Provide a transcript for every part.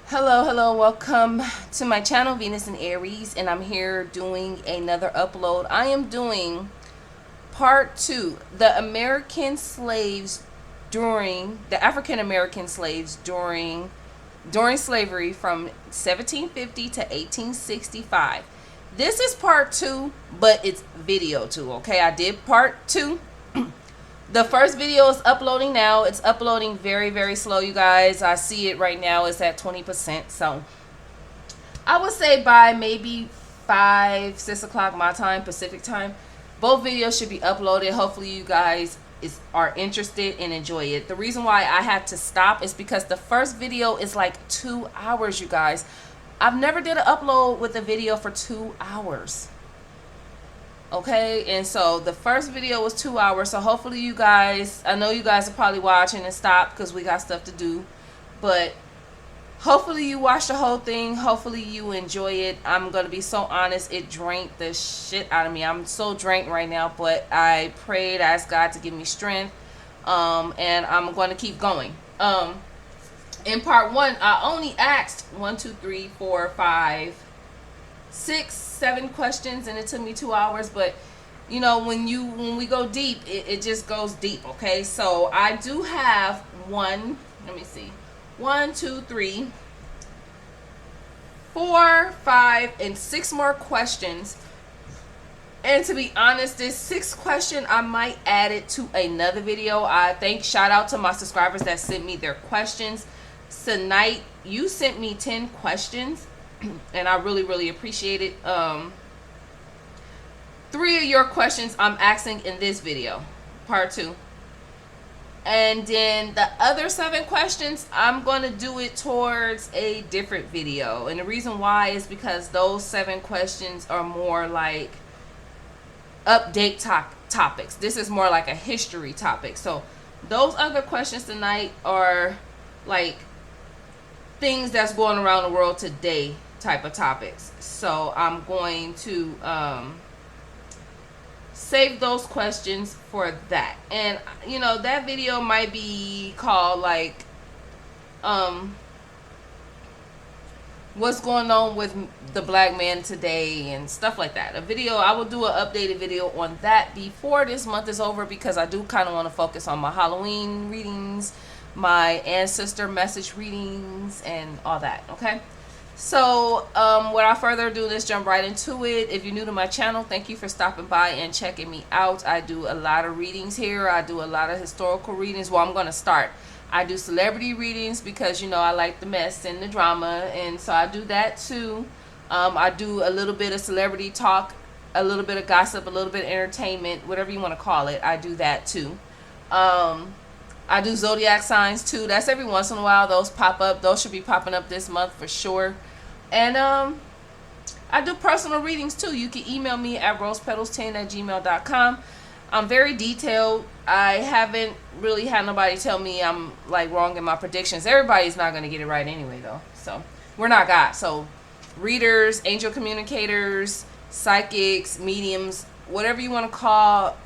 Hello, welcome to my channel, Venus and Aries, and I'm here doing another upload. I am doing part 2, the African American slaves during slavery from 1750 to 1865. This is part 2, but it's video 2, okay? I did part 2. The first video is uploading now. It's uploading very, very slow, you guys. I see it right now. It's at 20%. So I would say by maybe 6 o'clock my time, Pacific time, both videos should be uploaded. Hopefully you guys are interested and enjoy it. The reason why I had to stop is because the first video is like 2 hours, you guys. I've never did an upload with a video for 2 hours. Okay, and so the first video was 2 hours, so hopefully you guys, I know you guys are probably watching and stop because we got stuff to do, but hopefully you watch the whole thing. Hopefully you enjoy it. I'm gonna be so honest, it drank the shit out of me. I'm so drained right now, but I prayed, asked God to give me strength, and I'm going to keep going. In part 1, I only asked 6, 7 questions, and it took me 2 hours. But you know, when we go deep, it just goes deep. Okay, so I do have let me see, 1, 2, 3, 4, 5, and 6 more questions. And to be honest, this 6th question, I might add it to another video. Shout out to my subscribers that sent me their questions tonight. You sent me 10 questions, and I really appreciate it. 3 of your questions I'm asking in this video, part 2, and then the other 7 questions I'm going to do it towards a different video. And the reason why is because those 7 questions are more like update topics. This is more like a history topic. So those other questions tonight are like things that's going around the world today type of topics. So I'm going to save those questions for that. And you know, that video might be called like what's going on with the black man today and stuff like that. I will do an updated video on that before this month is over, because I do kind of want to focus on my Halloween readings, my ancestor message readings, and all that. Okay, so without further ado, let's jump right into it. If you're new to my channel, thank you for stopping by and checking me out. I do a lot of readings here. I do a lot of historical readings. Well, I'm going to start. I do celebrity readings because, you know, I like the mess and the drama, and so I do that too. I do a little bit of celebrity talk, a little bit of gossip, a little bit of entertainment, whatever you want to call it. I do that too. I do zodiac signs too. That's every once in a while. Those pop up. Those should be popping up this month for sure. And I do personal readings too. You can email me at rosepetals10@gmail.com. I'm very detailed. I haven't really had nobody tell me I'm like wrong in my predictions. Everybody's not going to get it right anyway though. So we're not God. So readers, angel communicators, psychics, mediums, whatever you want to call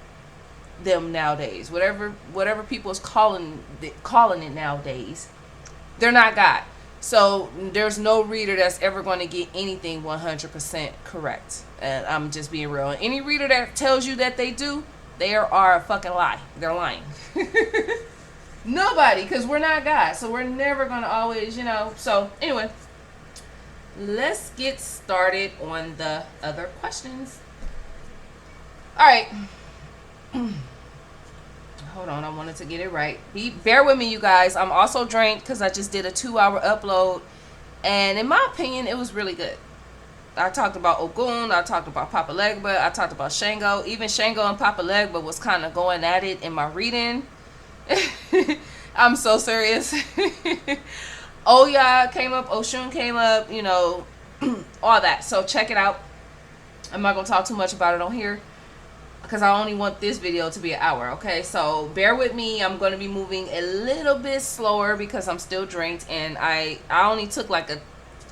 them nowadays, whatever people is calling it nowadays, they're not God. So there's no reader that's ever going to get anything 100% correct. And I'm just being real. And any reader that tells you that they do, they are a fucking lie. They're lying. Nobody, because we're not God. So we're never going to always, you know. So anyway, let's get started on the other questions. All right. Hold on, I wanted to get it right. Bear with me, you guys. I'm also drained because I just did a 2-hour upload, and in my opinion, it was really good. I talked about Ogun, I talked about Papa Legba, I talked about Shango. Even Shango and Papa Legba was kind of going at it in my reading. I'm so serious. Oya came up, Oshun came up, you know, all that. So check it out. I'm not going to talk too much about it on here, because I only want this video to be an hour. Okay, so bear with me. I'm going to be moving a little bit slower because I'm still drained, and I only took like a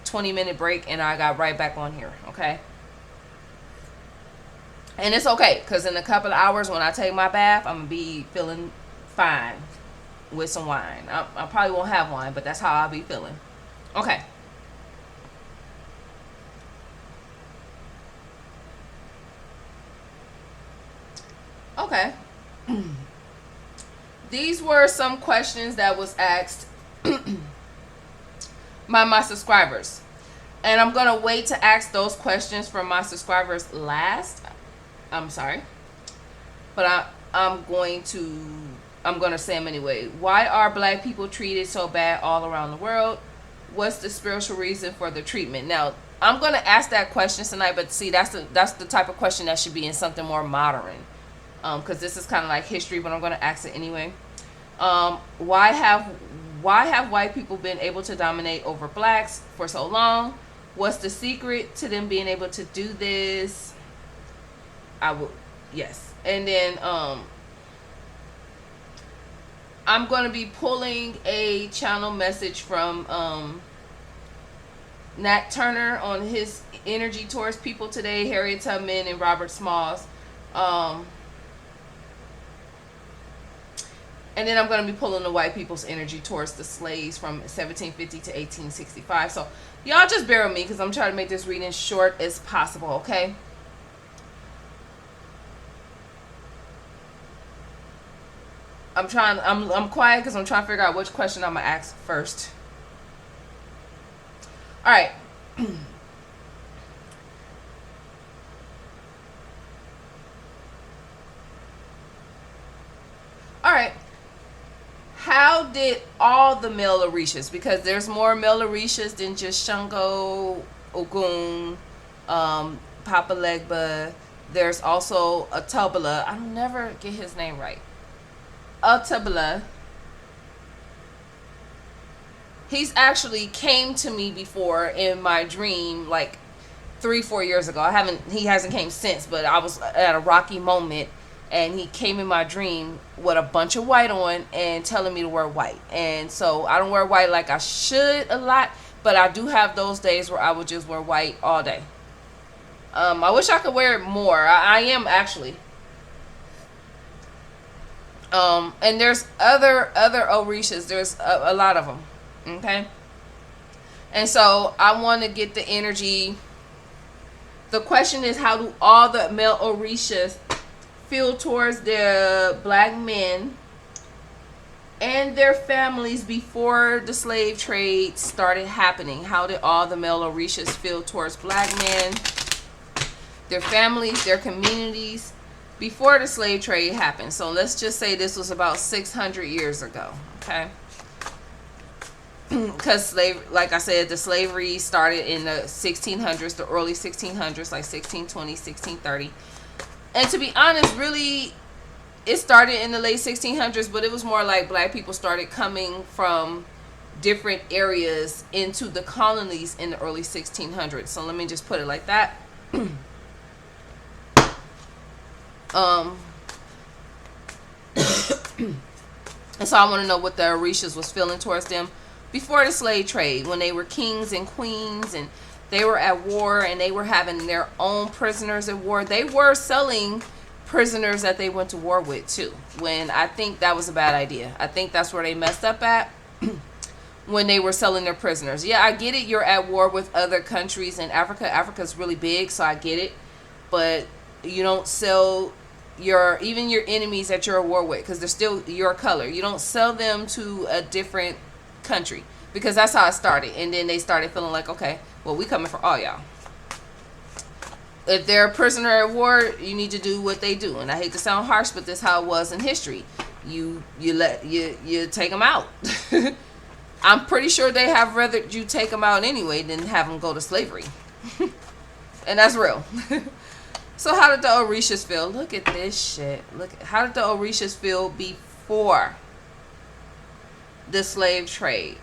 20-minute break and I got right back on here. Okay, and it's okay, because in a couple of hours when I take my bath, I'm gonna be feeling fine with some wine. I probably won't have wine, but that's how I'll be feeling. Okay, These were some questions that was asked by my subscribers. And I'm going to wait to ask those questions from my subscribers last. I'm sorry. But I'm going to say them anyway. Why are black people treated so bad all around the world? What's the spiritual reason for the treatment? Now, I'm going to ask that question tonight, but see, that's the type of question that should be in something more modern. Because this is kind of like history, but I'm going to ask it anyway. Why have white people been able to dominate over blacks for so long? What's the secret to them being able to do this? Yes. And then I'm going to be pulling a channel message from Nat Turner on his energy towards people today, Harriet Tubman and Robert Smalls. And then I'm going to be pulling the white people's energy towards the slaves from 1750 to 1865. So y'all just bear with me because I'm trying to make this reading short as possible, okay? I'm quiet because I'm trying to figure out which question I'm going to ask first. All right. All right. How did all the male Orishas, because there's more male Orishas than just Shango, Ogun, Papa Legba. There's also Atabala. I don't never get his name right. Atabala. He's actually came to me before in my dream like 3-4 years ago. He hasn't came since, but I was at a rocky moment and he came in my dream with a bunch of white on and telling me to wear white. And so I don't wear white like I should a lot, but I do have those days where I would just wear white all day. I wish I could wear it more. I am actually. And there's other Orishas. There's a lot of them. Okay. And so I want to get the energy. The question is, how do all the male Orishas feel towards their black men and their families before the slave trade started happening? How did all the male Orishas feel towards black men, their families, their communities before the slave trade happened? So let's just say this was about 600 years ago, okay? Because like I said, the slavery started in the 1600s, the early 1600s, like 1620, 1630. And to be honest, really, it started in the late 1600s, but it was more like black people started coming from different areas into the colonies in the early 1600s. So let me just put it like that. And so I want to know what the Orishas was feeling towards them before the slave trade, when they were kings and queens and they were at war and they were having their own prisoners at war. They were selling prisoners that they went to war with too, when I think that was a bad idea. I think that's where they messed up at when they were selling their prisoners. Yeah, I get it. You're at war with other countries in Africa. Africa's really big, so I get it. But you don't sell even your enemies that you're at war with, because they're still your color. You don't sell them to a different country, because that's how it started. And then they started feeling like, okay, well, we coming for all y'all. If they're a prisoner at war, you need to do what they do. And I hate to sound harsh, but this is how it was in history. You take them out. I'm pretty sure they have rather you take them out anyway than have them go to slavery. And that's real. So how did the Orishas feel? Look at this shit. How did the Orishas feel before the slave trade?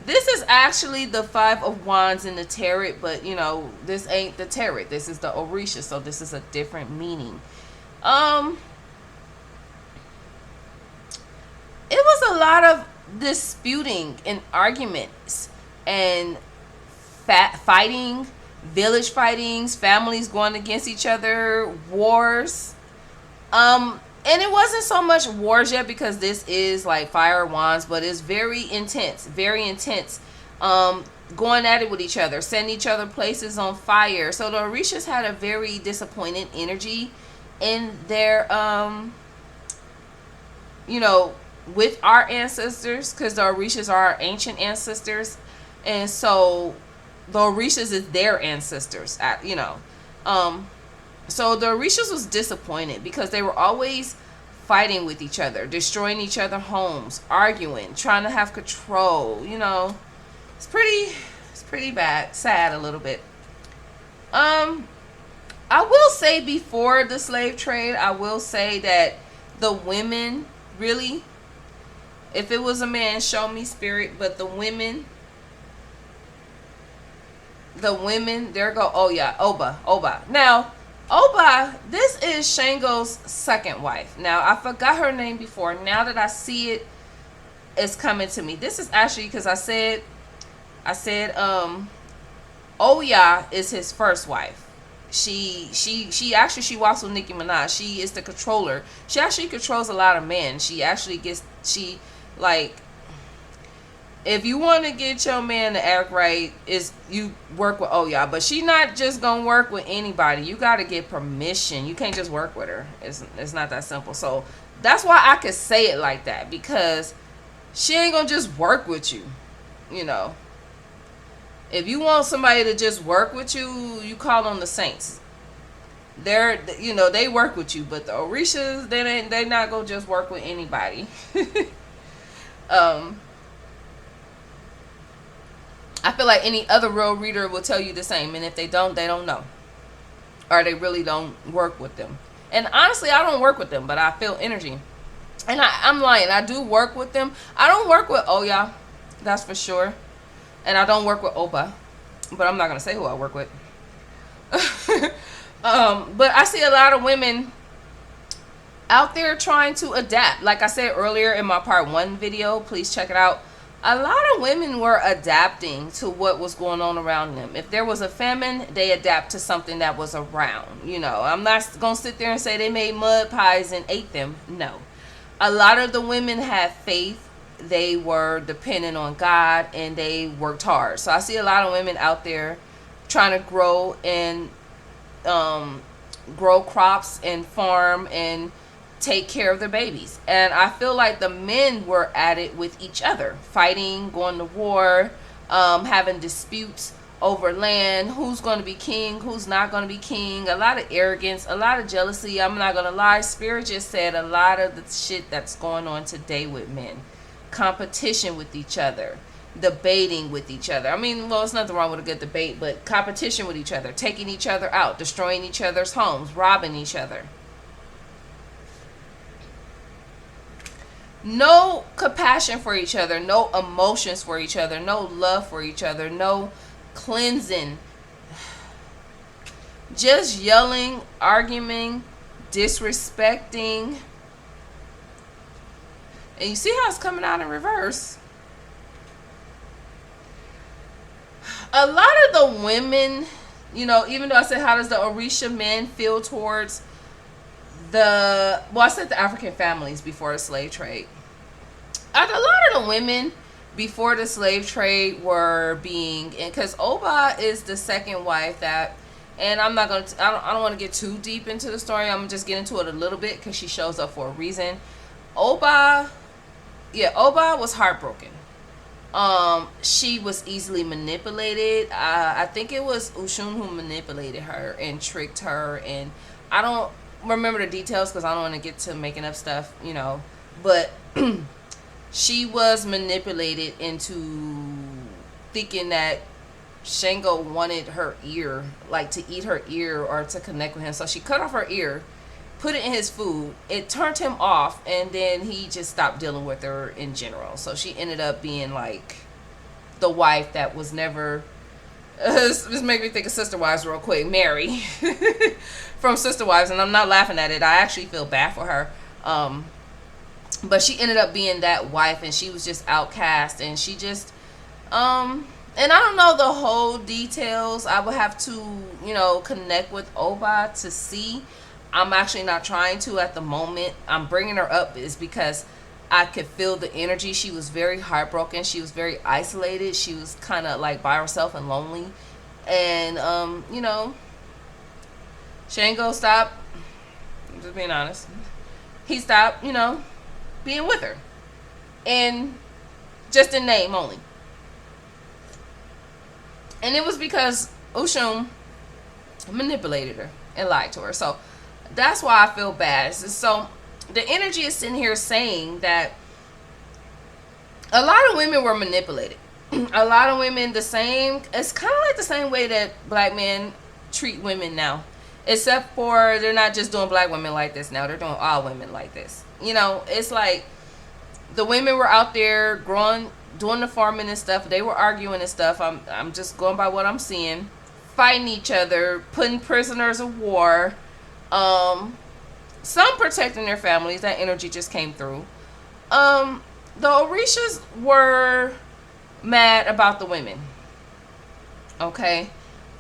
This is actually the 5 of Wands in the tarot, but you know, this ain't the tarot. This is the Orisha, so this is a different meaning. It was a lot of disputing and arguments and fighting, village fightings, families going against each other, wars. And it wasn't so much wars yet, because this is like fire wands, but it's very intense, going at it with each other, setting each other places on fire. So the Orishas had a very disappointed energy in their you know, with our ancestors, because the Orishas are our ancient ancestors, and so the Orishas is their ancestors. You know, so the Orishas was disappointed because they were always fighting with each other, destroying each other's homes, arguing, trying to have control. You know, it's pretty bad, sad a little bit. I will say before the slave trade, I will say that the women really, if it was a man, show me spirit, but the women, there go, oh yeah, Oba. Now, Oba, this is Shango's second wife. Now, I forgot her name before. Now that I see it, it's coming to me. This is actually because I said, Oya is his first wife. She walks with Nicki Minaj. She is the controller. She actually controls a lot of men. Like, if you want to get your man to act right, is you work with Oya. But she not just gonna work with anybody. You gotta get permission. You can't just work with her. It's not that simple. So that's why I could say it like that, because she ain't gonna just work with you. You know. If you want somebody to just work with you, you call on the saints. They work with you, but the Orishas, they not gonna just work with anybody. I feel like any other real reader will tell you the same, and if they don't know, or they really don't work with them. And honestly, I don't work with them, but I feel energy. And I'm lying, I do work with them. I don't work with Oya, that's for sure. And I don't work with Oba, but I'm not going to say who I work with. But I see a lot of women out there trying to adapt. Like I said earlier in my part 1 video, please check it out. A lot of women were adapting to what was going on around them. If there was a famine, they adapt to something that was around. You know, I'm not going to sit there and say they made mud pies and ate them. No. A lot of the women had faith. They were dependent on God, and they worked hard. So I see a lot of women out there trying to grow and grow crops and farm and take care of their babies. And I feel like the men were at it with each other, fighting, going to war, having disputes over land, who's going to be king, who's not going to be king, a lot of arrogance, a lot of jealousy. I'm not going to lie, Spirit just said a lot of the shit that's going on today with men. Competition with each other, debating with each other. I mean, well, it's nothing wrong with a good debate, but competition with each other, taking each other out, destroying each other's homes, robbing each other. No compassion for each other, no emotions for each other, no love for each other, no cleansing. Just yelling, arguing, disrespecting. And you see how it's coming out in reverse. A lot of the women, even though I said how does the Orisha men feel towards I said the African families before the slave trade. A lot of the women before the slave trade were being, because Oba is the second wife and I'm not going to, I don't want to get too deep into the story. I'm just get into it a little bit because she shows up for a reason. Oba was heartbroken. She was easily manipulated. I think it was Ushun who manipulated her and tricked her, and I don't remember the details because I don't want to get to making up stuff, but she was manipulated into thinking that Shango wanted her ear, like to eat her ear or to connect with him. So she cut off her ear, put it in his food. It turned him off, and then he just stopped dealing with her in general. So she ended up being like the wife that was never. This make me think of Sister Wives real quick. Mary from Sister Wives, and I'm not laughing at it. I actually feel bad for her. But she ended up being that wife, and she was just outcast, and she just and I don't know the whole details. I would have to, connect with Oba to see. I'm actually not trying to at the moment. I'm bringing her up is because I could feel the energy. She was very heartbroken. She was very isolated. She was kind of like by herself and lonely. And, Shango stopped. I'm just being honest. He stopped, being with her. And just in name only. And it was because Oshun manipulated her and lied to her. So that's why I feel bad. So the energy is in here saying that a lot of women were manipulated. A lot of women, it's kind of like the same way that black men treat women now. Except for they're not just doing black women like this now. They're doing all women like this. You know, it's like the women were out there growing, doing the farming and stuff. They were arguing and stuff. I'm just going by what I'm seeing. Fighting each other, putting prisoners of war. Some protecting their families. That energy just came through. The Orishas were mad about the women. Okay?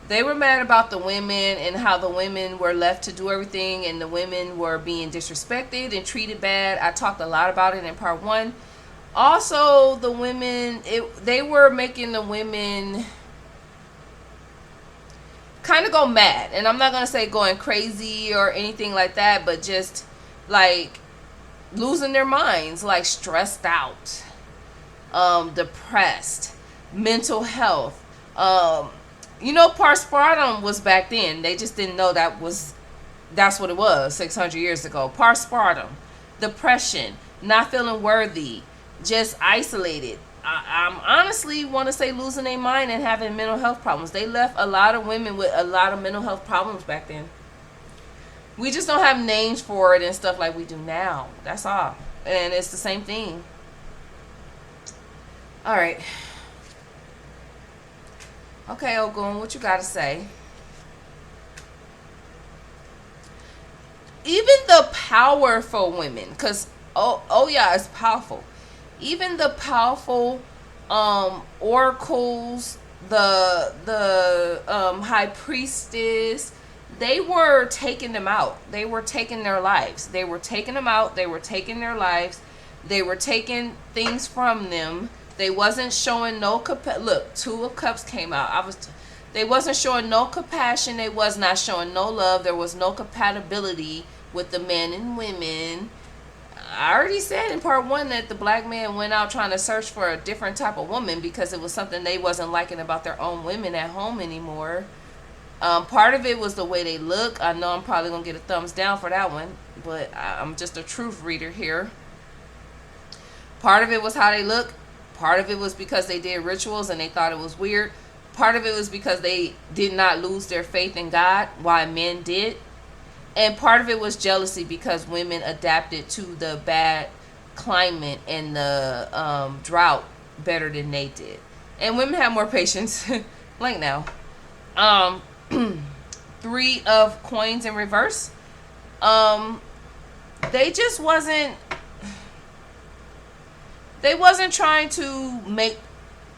They were mad about the women and how the women were left to do everything and the women were being disrespected and treated bad. I talked a lot about it in part 1. Also, the women, they were making the women kind of go mad. And I'm not going to say going crazy or anything like that, but just like losing their minds, like stressed out, depressed, mental health, you know, postpartum was back then. They just didn't know that's what it was 600 years ago. Postpartum, depression, not feeling worthy, just isolated. I'm honestly want to say losing their mind and having mental health problems. They left a lot of women with a lot of mental health problems back then. We just don't have names for it and stuff like we do now. That's all. And it's the same thing. All right. Okay, Ogun, what you got to say? Even the powerful women, because yeah, it's powerful. Even the powerful oracles, the high priestess, they were taking them out. They were taking their lives. They were taking them out. They were taking their lives. They were taking things from them. They wasn't showing no look, 2 of Cups came out. They wasn't showing no compassion. They was not showing no love. There was no compatibility with the men and women. I already said in part 1 that the black man went out trying to search for a different type of woman because it was something they wasn't liking about their own women at home anymore. Part of it was the way they look. I know I'm probably going to get a thumbs down for that one, but I'm just a truth reader here. Part of it was how they look. Part of it was because they did rituals and they thought it was weird. Part of it was because they did not lose their faith in God, while men did. And part of it was jealousy because women adapted to the bad climate and the drought better than they did. And women have more patience. Like now. 3 of coins in reverse. They just wasn't trying to make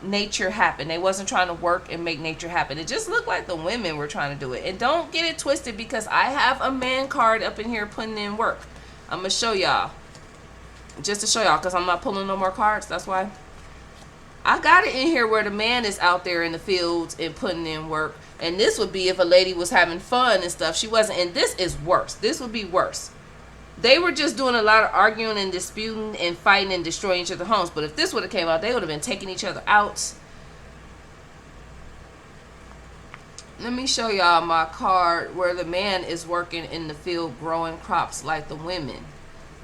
nature happen. They wasn't trying to work and make nature happen. It just looked like the women were trying to do it. And don't get it twisted, because I have a man card up in here putting in work. I'm going to show y'all. Just to show y'all, because I'm not pulling no more cards. That's why. I got it in here where the man is out there in the fields and putting in work. And this would be if a lady was having fun and stuff. She wasn't. And this is worse. This would be worse. They were just doing a lot of arguing and disputing and fighting and destroying each other's homes. But if this would have came out, they would have been taking each other out. Let me show y'all my card where the man is working in the field growing crops like the women.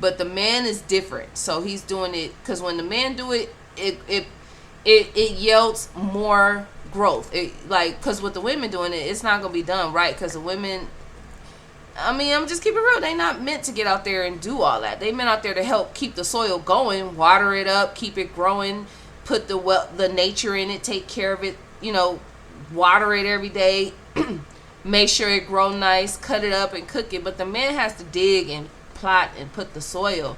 But the man is different. So he's doing it because when the man do it, it yields more growth. Because with the women doing it, it's not going to be done right, because the women... I mean, I'm just keeping it real. They not meant to get out there and do all that. They meant out there to help keep the soil going, water it up, keep it growing, put the nature in it, take care of it, water it every day, make sure it grow nice, cut it up and cook it. But the man has to dig and plot and put the soil,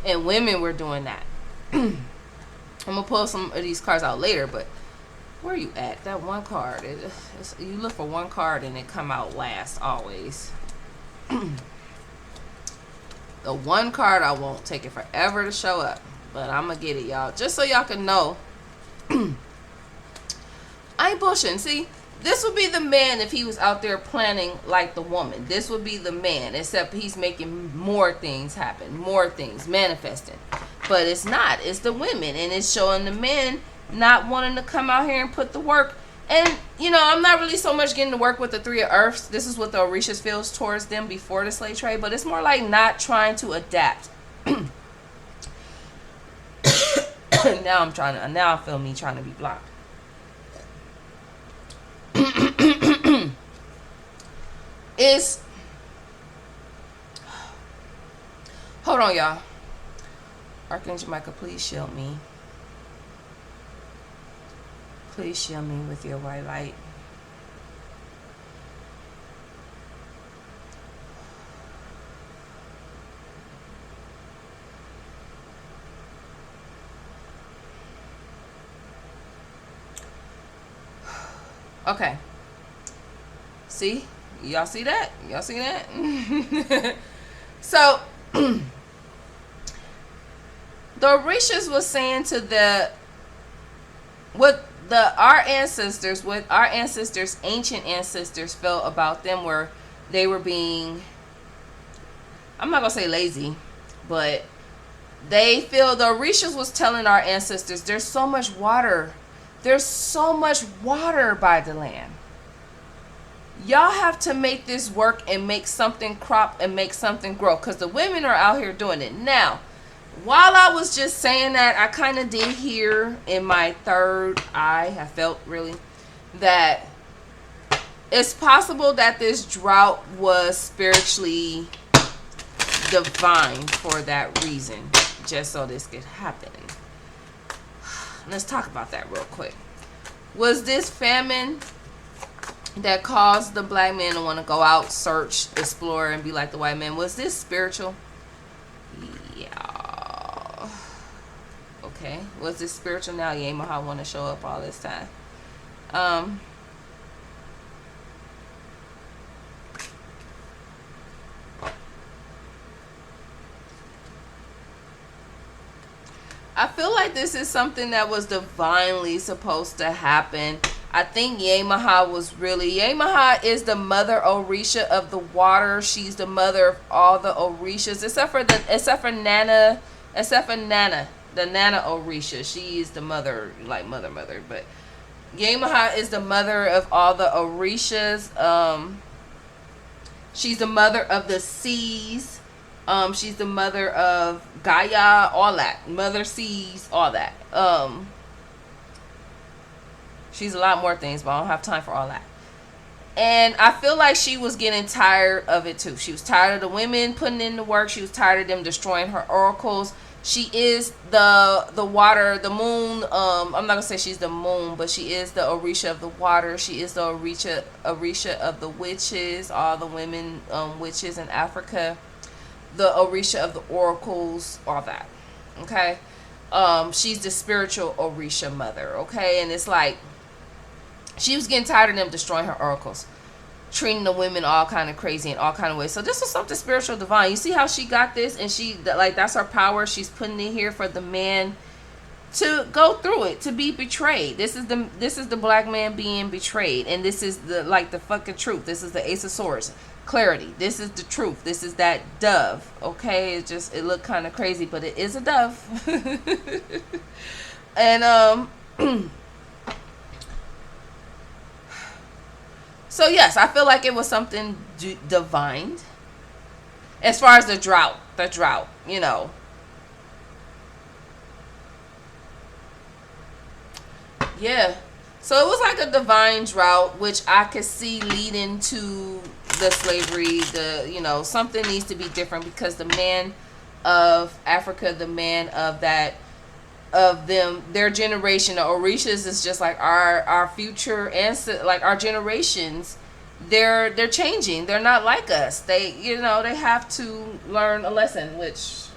and women were doing that. I'm gonna pull some of these cards out later, but where are you at? That one card, you look for one card and it come out last always. The one card I won't take it forever to show up, but I'm gonna get it, y'all, just so y'all can know. I ain't bullshitting. See, this would be the man if he was out there planning like the woman. This would be the man, except he's making more things happen, more things manifesting. But it's not. It's the women. And it's showing the men not wanting to come out here and put the work. And, you know, I'm not really so much getting to work with the Three of Earths. This is what the Orishas feels towards them before the slave trade. But it's more like not trying to adapt. Now I feel me trying to be blocked. Hold on, y'all. Archangel Michael, please shield me. Please shield me with your white light. Okay. See? Y'all see that? Y'all see that? So, the Orishas was saying to what our ancestors, ancient ancestors felt about them, where they were being, I'm not going to say lazy, but they feel the Orishas was telling our ancestors, there's so much water. There's so much water by the land. Y'all have to make this work and make something crop and make something grow, because the women are out here doing it. Now, while I was just saying that, I kind of did hear in my third eye, I felt really, that it's possible that this drought was spiritually divine for that reason, just so this could happen. Let's talk about that real quick. Was this famine that caused the black man to want to go out, search, explore, and be like the white man, was this spiritual? Yeah. Okay. Was this spiritual? Now Yamaha want to show up all this time. I feel like this is something that was divinely supposed to happen. I think Yamaha is the mother Orisha of the water. She's the mother of all the Orishas, except for Nana, the Nana Orisha. She is the mother, like mother. But Yamaha is the mother of all the Orishas. She's the mother of the seas. She's the mother of Gaia, all that. Mother seas, all that. She's a lot more things, but I don't have time for all that. And I feel like she was getting tired of it too. She was tired of the women putting in the work. She was tired of them destroying her oracles. She is the water, the moon. I'm not gonna say she's the moon, but she is the Orisha of the water. She is the Orisha of the witches, all the women witches in Africa. The Orisha of the oracles, all that. Okay. She's the spiritual Orisha mother. Okay. And it's like, she was getting tired of them destroying her oracles, treating the women all kind of crazy in all kind of ways. So this was something spiritual divine. You see how she got this, and she, like, that's her power. She's putting it here for the man to go through it, to be betrayed. This is the black man being betrayed, and this is the fucking truth. This is the Ace of Swords. Clarity. This is the truth. This is that dove. Okay, it looked kind of crazy, but it is a dove. And so yes, I feel like it was something divine. As far as the drought, you know. Yeah. So it was like a divine drought, which I could see leading to the slavery. Something needs to be different, because the man of Africa, the man of their generation, the Orishas, is just like our future ancestors, like our generations. They're changing. They're not like us. They have to learn a lesson, which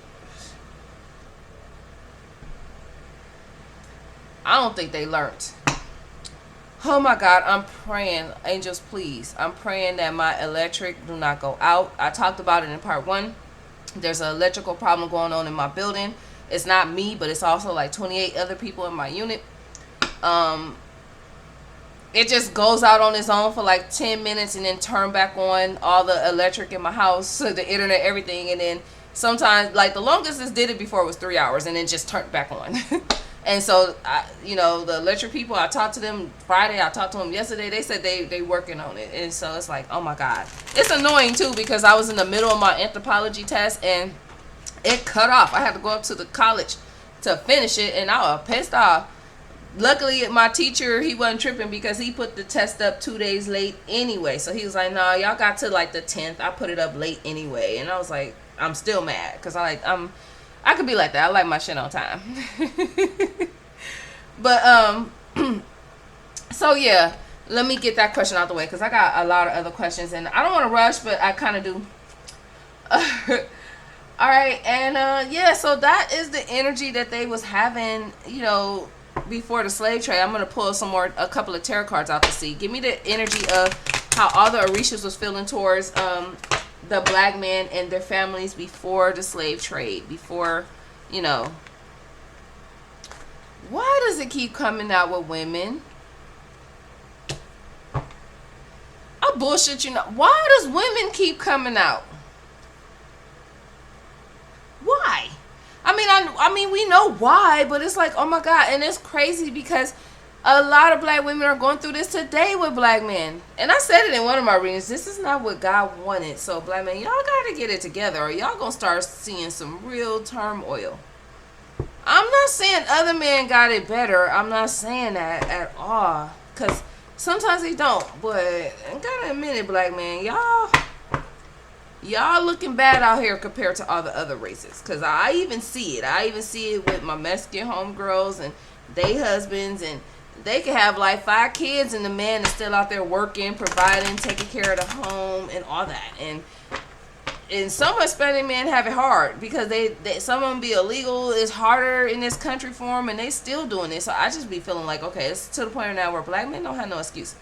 I don't think they learned. Oh my God, I'm praying, angels, please. I'm praying that my electric do not go out. I talked about it in part 1. There's an electrical problem going on in my building. It's not me, but it's also like 28 other people in my unit. It just goes out on its own for like 10 minutes and then turn back on all the electric in my house, so the internet, everything, and then sometimes, like, the longest this did it before was 3 hours, and then just turned back on. And so, the electric people, I talked to them Friday, I talked to them yesterday, they said they working on it. And so it's like, oh my God. It's annoying too, because I was in the middle of my anthropology test, and it cut off. I had to go up to the college to finish it, and I was pissed off. Luckily, my teacher, he wasn't tripping, because he put the test up 2 days late anyway. So he was like, nah, y'all got to like the 10th. I put it up late anyway. And I was like, I'm still mad, because I could be like that. I like my shit on time. But so yeah, let me get that question out the way, because I got a lot of other questions, and I don't want to rush, but I kind of do. All right, and yeah, so that is the energy that they was having, before the slave trade. I'm gonna pull a couple of tarot cards out to see. Give me the energy of how all the Orishas was feeling towards the black man and their families before the slave trade. Before, why does it keep coming out with women? I bullshit, Why does women keep coming out? Why? I mean, we know why, but it's like, oh my God, and it's crazy, because a lot of black women are going through this today with black men. And I said it in one of my readings, this is not what God wanted. So black men, y'all gotta get it together, or y'all gonna start seeing some real turmoil. I'm not saying other men got it better. I'm not saying that at all, because sometimes they don't. But I gotta admit it, black man, y'all looking bad out here compared to all the other races. Because I even see it. I even see it with my Mexican homegirls and they husbands. And they can have like 5 kids, and the man is still out there working, providing, taking care of the home and all that. And some Hispanic men have it hard, because they some of them be illegal. It's harder in this country for them, and they still doing it. So I just be feeling like, okay, it's to the point now where black men don't have no excuse.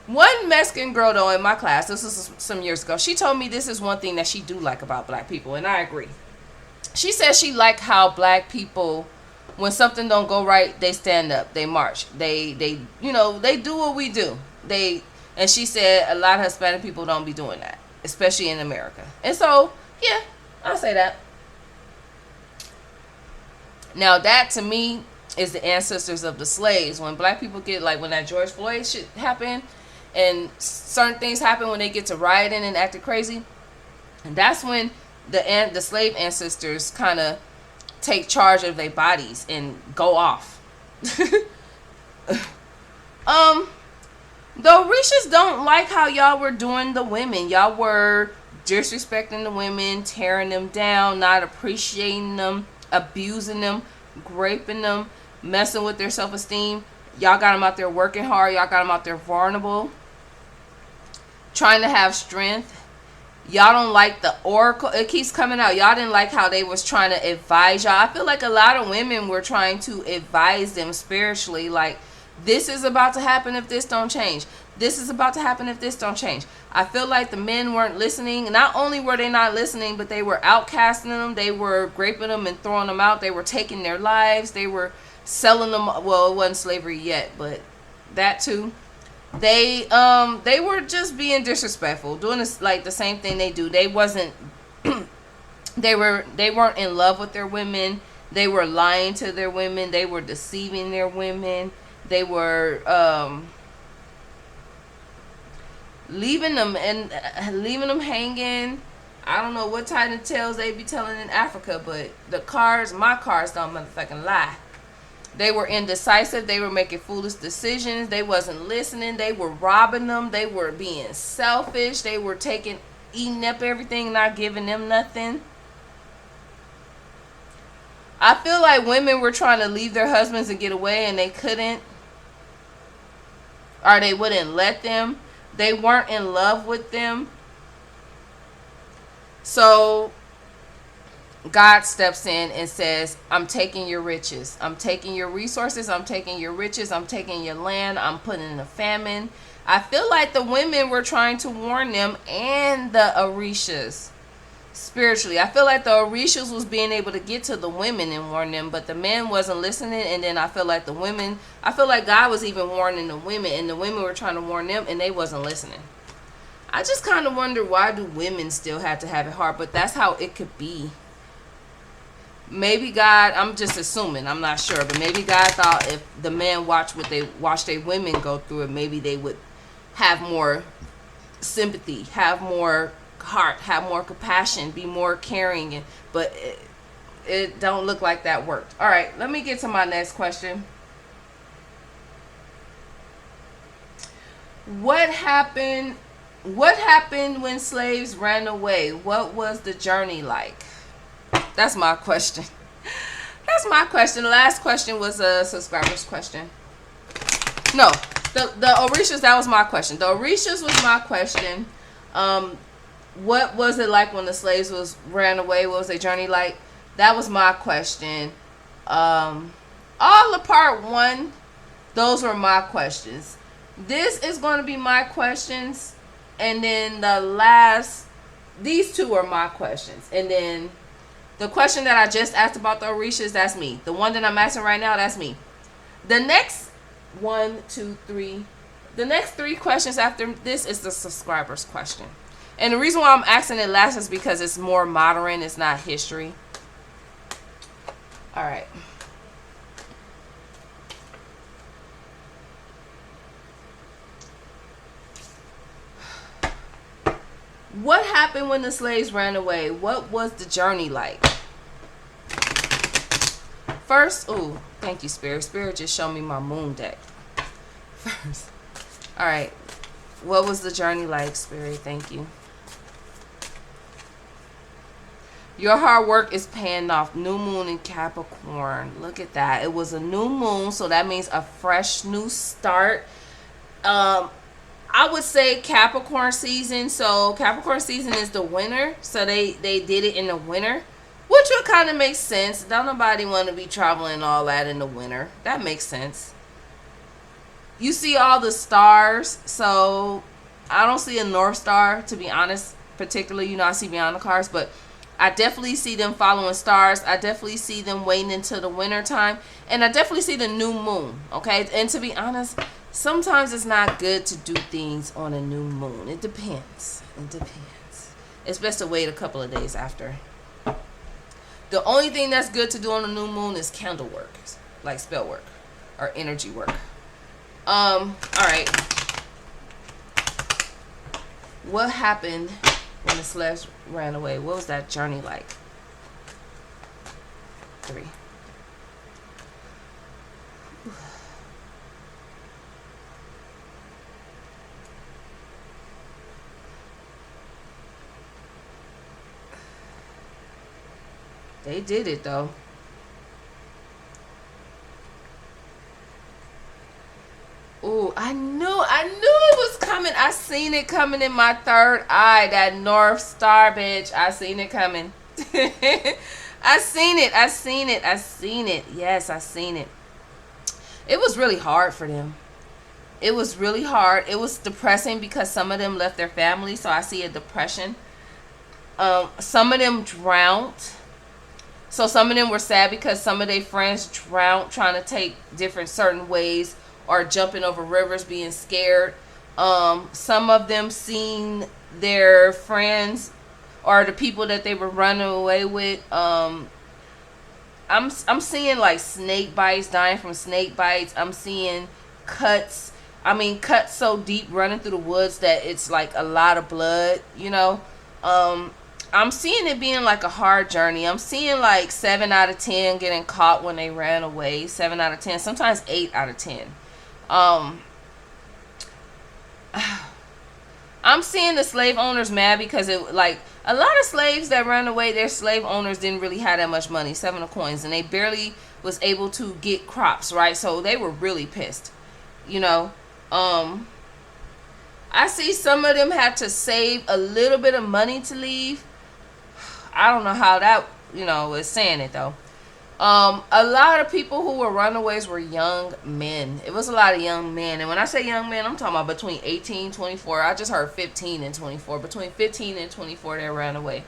One Mexican girl, though, in my class, this was some years ago, she told me this is one thing that she do like about black people, and I agree. She said she liked how black people, when something don't go right, they stand up, they march, they do what we do. And she said a lot of Hispanic people don't be doing that, especially in America. And so, yeah, I'll say that. Now, that to me is the ancestors of the slaves. When black people get, like when that George Floyd shit happened, and certain things happen when they get to rioting and acting crazy, and that's when the slave ancestors kind of take charge of their bodies and go off. The Orishas don't like how y'all were doing the women. Y'all were disrespecting the women, tearing them down, not appreciating them, abusing them, raping them, messing with their self-esteem. Y'all got them out there working hard. Y'all got them out there vulnerable, trying to have strength. Y'all don't like the oracle. It keeps coming out. Y'all didn't like how they was trying to advise y'all. I feel like a lot of women were trying to advise them spiritually, like, this is about to happen if this don't change. This is about to happen if this don't change. I feel like the men weren't listening. Not only were they not listening, but they were outcasting them. They were raping them and throwing them out. They were taking their lives. They were selling them. Well, it wasn't slavery yet, but that too. They were just being disrespectful, doing this, like the same thing they do. They wasn't they weren't in love with their women. They were lying to their women. They were deceiving their women. They were leaving them hanging. I don't know what kind of tales they be telling in Africa, but my cards don't motherfucking lie. They were indecisive. They were making foolish decisions. They wasn't listening. They were robbing them. They were being selfish. They were eating up everything, not giving them nothing. I feel like women were trying to leave their husbands and get away, and they couldn't. Or they wouldn't let them. They weren't in love with them. So God steps in and says, I'm taking your riches. I'm taking your resources. I'm taking your riches. I'm taking your land. I'm putting in a famine. I feel like the women were trying to warn them, and the Orishas spiritually. I feel like the Orishas was being able to get to the women and warn them, but the men wasn't listening. And then I feel like God was even warning the women, and the women were trying to warn them, and they wasn't listening. I just kind of wonder, why do women still have to have it hard? But that's how it could be. Maybe God, I'm just assuming, I'm not sure, but maybe God thought if the men watch their women go through it, maybe they would have more sympathy, have more heart, have more compassion, be more caring. But it don't look like that worked. All right, let me get to my next question. What happened when slaves ran away? What was the journey like? That's my question. That's my question. The last question was a subscriber's question. No, the Orishas, that was my question. The Orishas was my question. What was it like when the slaves ran away? What was their journey like? That was my question. All the part 1, those were my questions. This is going to be my questions. And then these 2 are my questions. And then the question that I just asked about the Orishas, that's me. The one that I'm asking right now, that's me. The next 1, 2, 3, the next 3 questions after this is the subscriber's question. And the reason why I'm asking it last is because it's more modern. It's not history. All right. What happened when the slaves ran away? What was the journey like? First, ooh, thank you, Spirit. Spirit just showed me my moon deck. First. All right. What was the journey like, Spirit? Thank you. Your hard work is paying off. New moon in Capricorn. Look at that. It was a new moon, so that means a fresh new start. I would say Capricorn season. So Capricorn season is the winter. So they did it in the winter, which would kind of make sense. Don't nobody want to be traveling all that in the winter. That makes sense. You see all the stars. So I don't see a North Star, to be honest. Particularly, I see beyond the cars, but I definitely see them following stars. I definitely see them waiting until the winter time. And I definitely see the new moon. Okay. And to be honest, sometimes it's not good to do things on a new moon. It depends. It depends. It's best to wait a couple of days after. The only thing that's good to do on a new moon is candle work, like spell work or energy work. All right. What happened when the slaves ran away? What was that journey like? 3. They did it though. Ooh, I knew it was coming. I seen it coming in my third eye. That North Star, bitch. I seen it coming. I seen it. Yes, I seen it. It was really hard for them. It was really hard. It was depressing because some of them left their family. So I see a depression. Some of them drowned. So some of them were sad because some of their friends drowned trying to take different certain ways or jumping over rivers, being scared. Some of them seen their friends or the people that they were running away with. I'm seeing like snake bites, dying from snake bites. I'm seeing cuts. Cuts so deep running through the woods that it's like a lot of blood, I'm seeing it being like a hard journey. I'm seeing like 7 out of 10 getting caught when they ran away. 7 out of 10, sometimes 8 out of 10. I'm seeing the slave owners mad because it like a lot of slaves that ran away, their slave owners didn't really have that much money, 7 of coins, and they barely was able to get crops, right? So they were really pissed, I see some of them had to save a little bit of money to leave. I don't know how that, is saying it though. A lot of people who were runaways were young men. It was a lot of young men. And when I say young men, I'm talking about between 18 and 24. I just heard 15 and 24. Between 15 and 24, they ran away.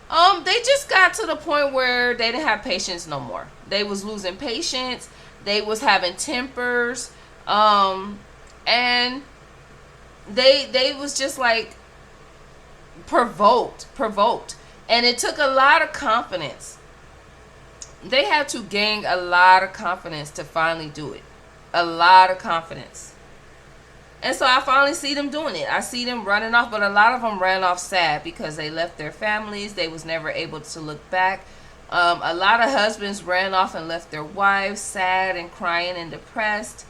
They just got to the point where they didn't have patience no more. They was losing patience. They was having tempers. And they was just like provoked, and it took a lot of confidence. They had to gain a lot of confidence to finally do it. A lot of confidence. And so I finally see them doing it. I see them running off, but a lot of them ran off sad because they left their families. They was never able to look back. A lot of husbands ran off and left their wives sad and crying and depressed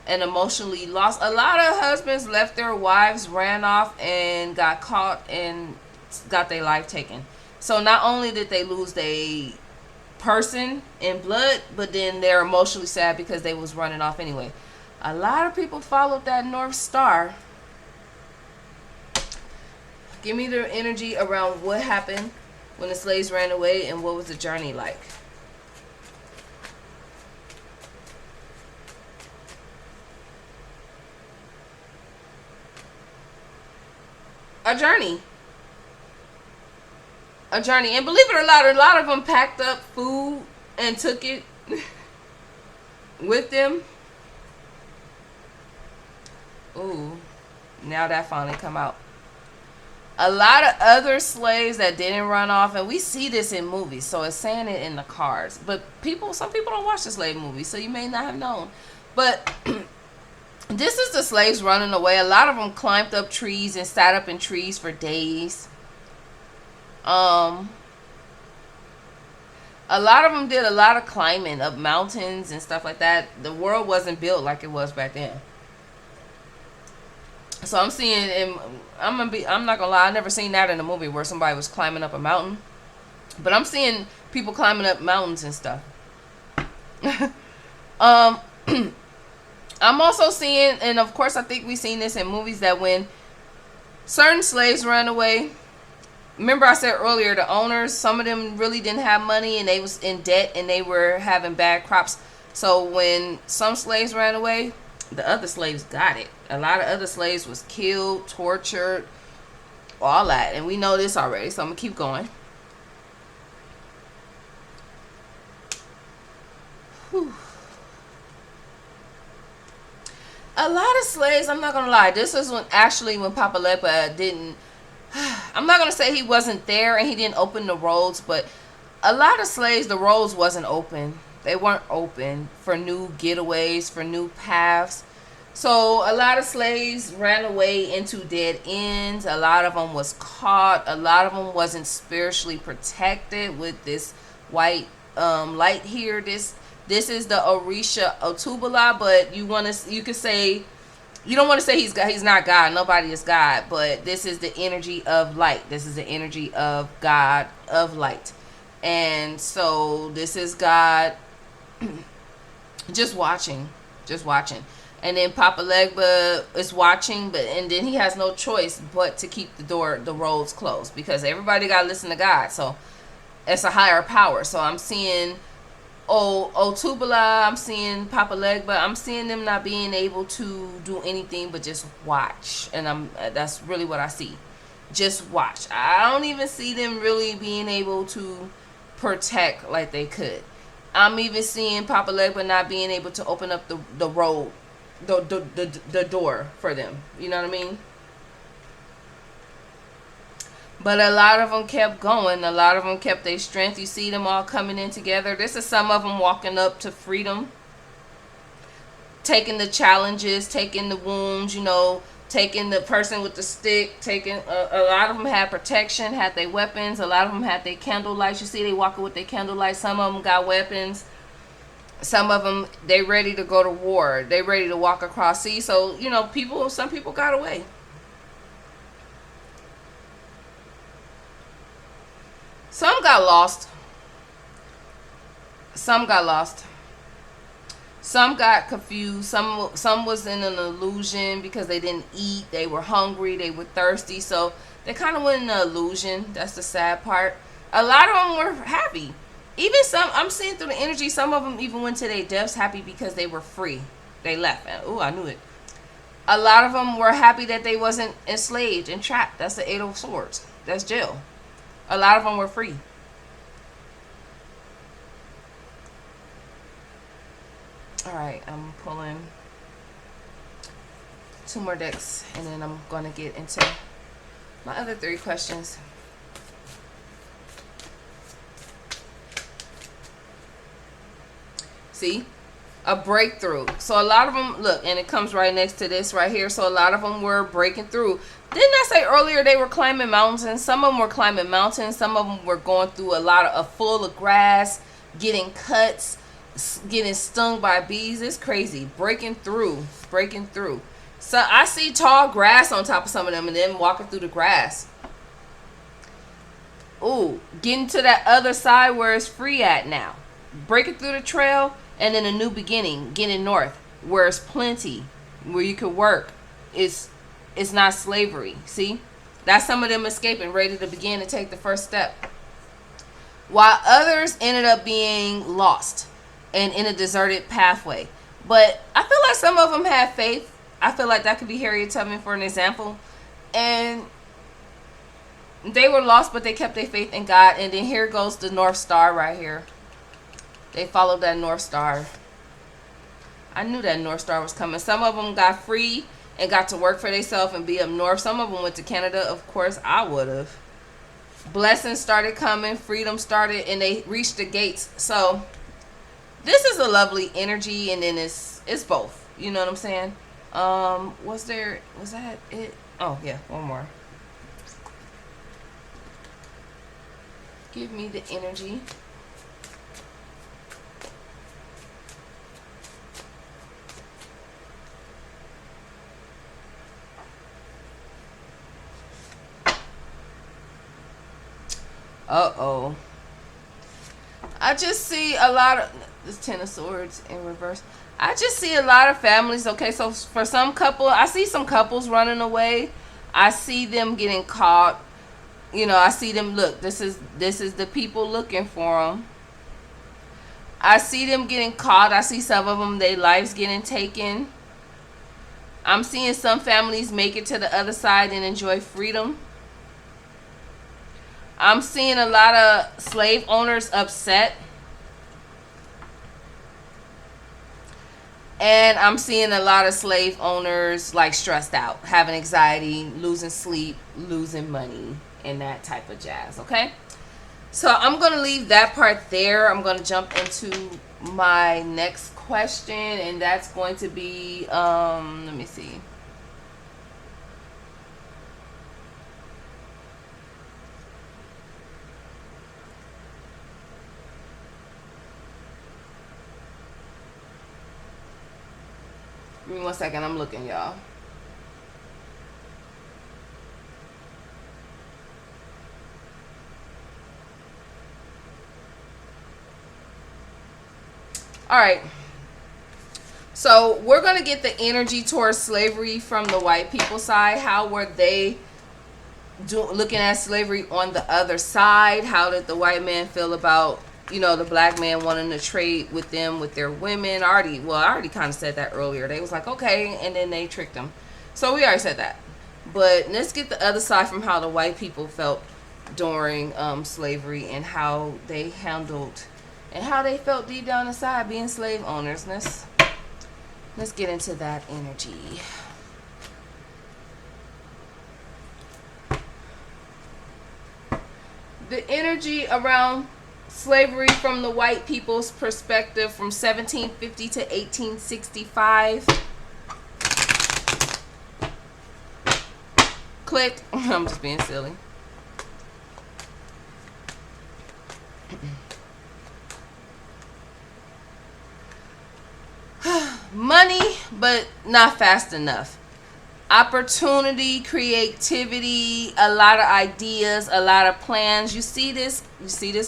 and emotionally lost. A lot of husbands left their wives, ran off, and got caught and got their life taken. So not only did they lose their person in blood, but then they're emotionally sad because they was running off anyway. A lot of people followed that North Star. Give me the energy around what happened when the slaves ran away and what was the journey like. A journey. A journey. And believe it or not, a lot of them packed up food and took it with them. Ooh, now that finally come out. A lot of other slaves that didn't run off, and we see this in movies, so it's saying it in the cards. But some people don't watch the slave movies, so you may not have known. But this is the slaves running away. A lot of them climbed up trees and sat up in trees for days. A lot of them did a lot of climbing up mountains and stuff like that. The world wasn't built like it was back then. So I'm seeing, and I'm not gonna lie, I never seen that in a movie where somebody was climbing up a mountain. But I'm seeing people climbing up mountains and stuff. I'm also seeing, and of course I think we've seen this in movies, that when certain slaves ran away, remember I said earlier, the owners, some of them really didn't have money and they was in debt and they were having bad crops. So when some slaves ran away, the other slaves got it. A lot of other slaves was killed, tortured, all that. And we know this already, so I'm going to keep going. Whew. A lot of slaves, I'm not going to lie, this is when Papa Legba didn't, I'm not going to say he wasn't there and he didn't open the roads, but a lot of slaves, the roads wasn't open. They weren't open for new getaways, for new paths. So a lot of slaves ran away into dead ends. A lot of them was caught. A lot of them wasn't spiritually protected with this white light here. This is the Orisha Otubala, but you could say, you don't want to say he's God. He's not God. Nobody is God. But this is the energy of light. This is the energy of God, of light. And so this is God just watching. And then Papa Legba is watching, and then he has no choice but to keep the roads closed, because everybody got to listen to God. So it's a higher power. So I'm seeing Otubala, I'm seeing Papa Legba, I'm seeing them not being able to do anything but just watch. And that's really what I see. Just watch. I don't even see them really being able to protect like they could. I'm even seeing Papa Legba not being able to open up the road, the door for them. You know what I mean? But a lot of them kept going. A lot of them kept their strength. You see them all coming in together. This is some of them walking up to freedom, taking the challenges, taking the wounds, taking the person with the stick, taking a lot of them had protection, had their weapons. A lot of them had their candle lights. You see they walking with their candle lights. Some of them got weapons. Some of them, they ready to go to war. They ready to walk across sea. So, some people got away. Some got lost. Some got confused. Some was in an illusion because they didn't eat. They were hungry. They were thirsty. So they kind of went in an illusion. That's the sad part. A lot of them were happy. Even some, I'm seeing through the energy, some of them even went to their deaths happy because they were free. They left. Oh, I knew it. A lot of them were happy that they wasn't enslaved and trapped. That's the Eight of Swords. That's jail. A lot of them were free. All right, I'm pulling 2 more decks, and then I'm going to get into my other 3 questions. See? A breakthrough. So a lot of them, look, and it comes right next to this right here. So a lot of them were breaking through. Didn't I say earlier they were climbing mountains? Some of them were climbing mountains. Some of them were going through a full of grass, getting cuts, getting stung by bees. It's crazy. Breaking through. Breaking through. So I see tall grass on top of some of them and then walking through the grass. Ooh, getting to that other side where it's free at now. Breaking through the trail and then a new beginning, getting north where it's plenty, where you could work. It's not slavery. See? That's some of them escaping, ready to begin to take the first step. While others ended up being lost and in a deserted pathway. But I feel like some of them had faith. I feel like that could be Harriet Tubman for an example. And they were lost, but they kept their faith in God. And then here goes the North Star right here. They followed that North Star. I knew that North Star was coming. Some of them got free and got to work for themselves and be up north. Some of them went to Canada. Of course, I would have. Blessings started coming. Freedom started. And they reached the gates. So this is a lovely energy. And then it's both. You know what I'm saying? Was that it? Oh, yeah. One more. Give me the energy. Uh-oh. I just see a lot of this 10 of Swords in reverse. I just see a lot of families. Okay, so for some couple, I see some couples running away. I see them getting caught. You know, I see them, look, this is the people looking for them. I see them getting caught. I see some of them, their lives getting taken. I'm seeing some families make it to the other side and enjoy freedom. I'm seeing a lot of slave owners upset. And I'm seeing a lot of slave owners like stressed out, having anxiety, losing sleep, losing money, and that type of jazz, okay? So I'm going to leave that part there. I'm going to jump into my next question, and that's going to be, let me see. Give me 1 second. I'm looking, y'all. All right. So we're going to get the energy towards slavery from the white people side. How were they looking at slavery on the other side? How did the white man feel about, you know, the black man wanting to trade with them, with their women? I already kind of said that earlier. They was like, okay, and then they tricked them. So we already said that. But let's get the other side from how the white people felt during slavery and how they handled and how they felt deep down inside being slave owners. Let's get into that energy. The energy around slavery from the white people's perspective from 1750 to 1865. Click. I'm just being silly. Money, but not fast enough. Opportunity, creativity, a lot of ideas, a lot of plans. You see this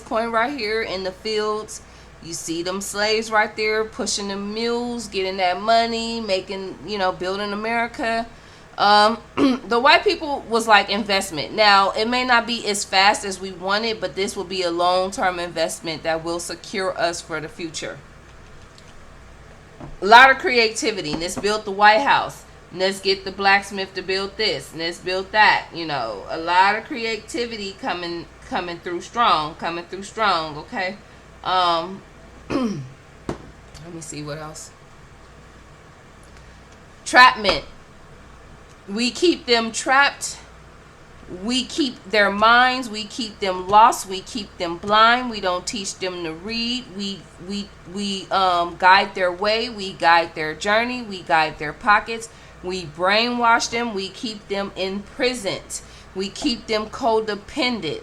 coin right here in the fields. You see them slaves right there pushing the mules, getting that money, making, you know, building America. The white people was like investment. Now, it may not be as fast as we wanted, but this will be a long-term investment that will secure us for the future. A lot of creativity. Let's build the White House. Let's get the blacksmith to build this. Let's build that. You know, a lot of creativity coming through strong. Okay. Let me see what else. Trapment. We keep them trapped. We keep their minds. We keep them lost. We keep them blind. We don't teach them to read. We guide their way. We guide their journey. We guide their pockets. We brainwash them. We keep them imprisoned. We keep them codependent.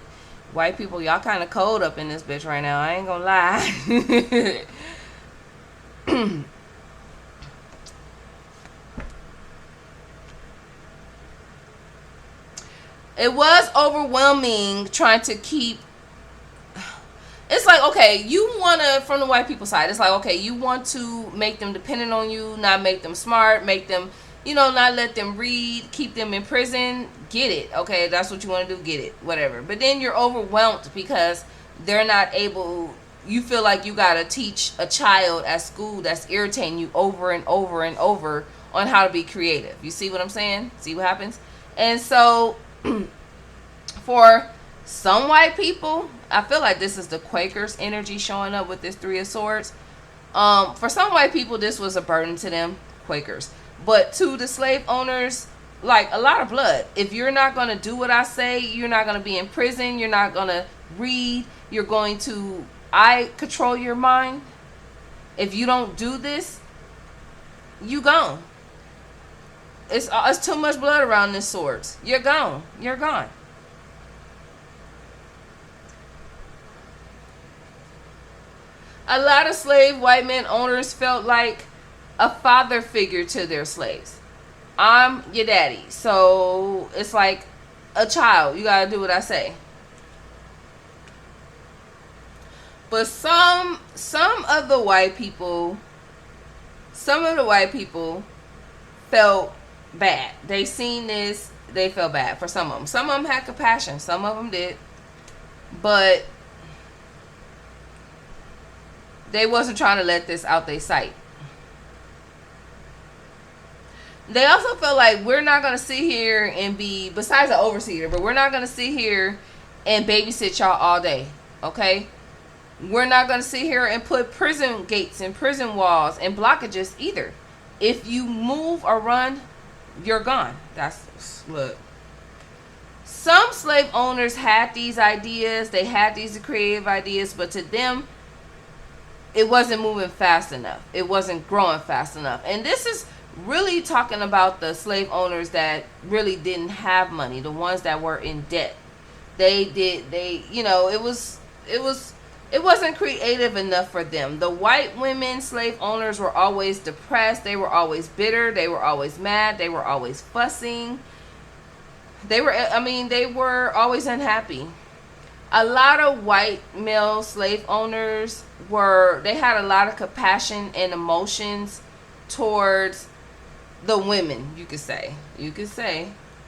White people, y'all kind of cold up in this bitch right now. I ain't gonna lie. It was overwhelming trying to keep. It's like, okay, you want to, from the white people side, it's like, okay, you want to make them dependent on you, not make them smart, make them, not let them read, keep them in prison. Get it. Okay, that's what you want to do. Get it. Whatever. But then you're overwhelmed because they're not able. You feel like you got to teach a child at school that's irritating you over and over and over on how to be creative. You see what I'm saying? See what happens? And so for some white people, I feel like this is the Quakers energy showing up with this Three of Swords. For some white people, this was a burden to them, Quakers. But to the slave owners, like, a lot of blood. If you're not going to do what I say, you're not going to be in prison, you're not going to read, you're going to, I control your mind. If you don't do this, you gone. It's too much blood around this swords. You're gone. You're gone. A lot of slave white men owners felt like a father figure to their slaves. I'm your daddy. So it's like a child. You got to do what I say. But some of the white people felt bad. They seen this, they felt bad for some of them. Some of them had compassion, some of them did, but they wasn't trying to let this out their sight. They also felt like, we're not going to sit here and be, besides an overseer, but we're not going to sit here and babysit y'all all day, okay? We're not going to sit here and put prison gates and prison walls and blockages either. If you move or run, you're gone. That's, look. Some slave owners had these ideas. They had these creative ideas, but to them, it wasn't moving fast enough. It wasn't growing fast enough. And this is really talking about the slave owners that really didn't have money, the ones that were in debt. It wasn't creative enough for them. The white women slave owners were always depressed. They were always bitter. They were always mad. They were always fussing. They were always unhappy. A lot of white male slave owners they had a lot of compassion and emotions towards the women, you could say.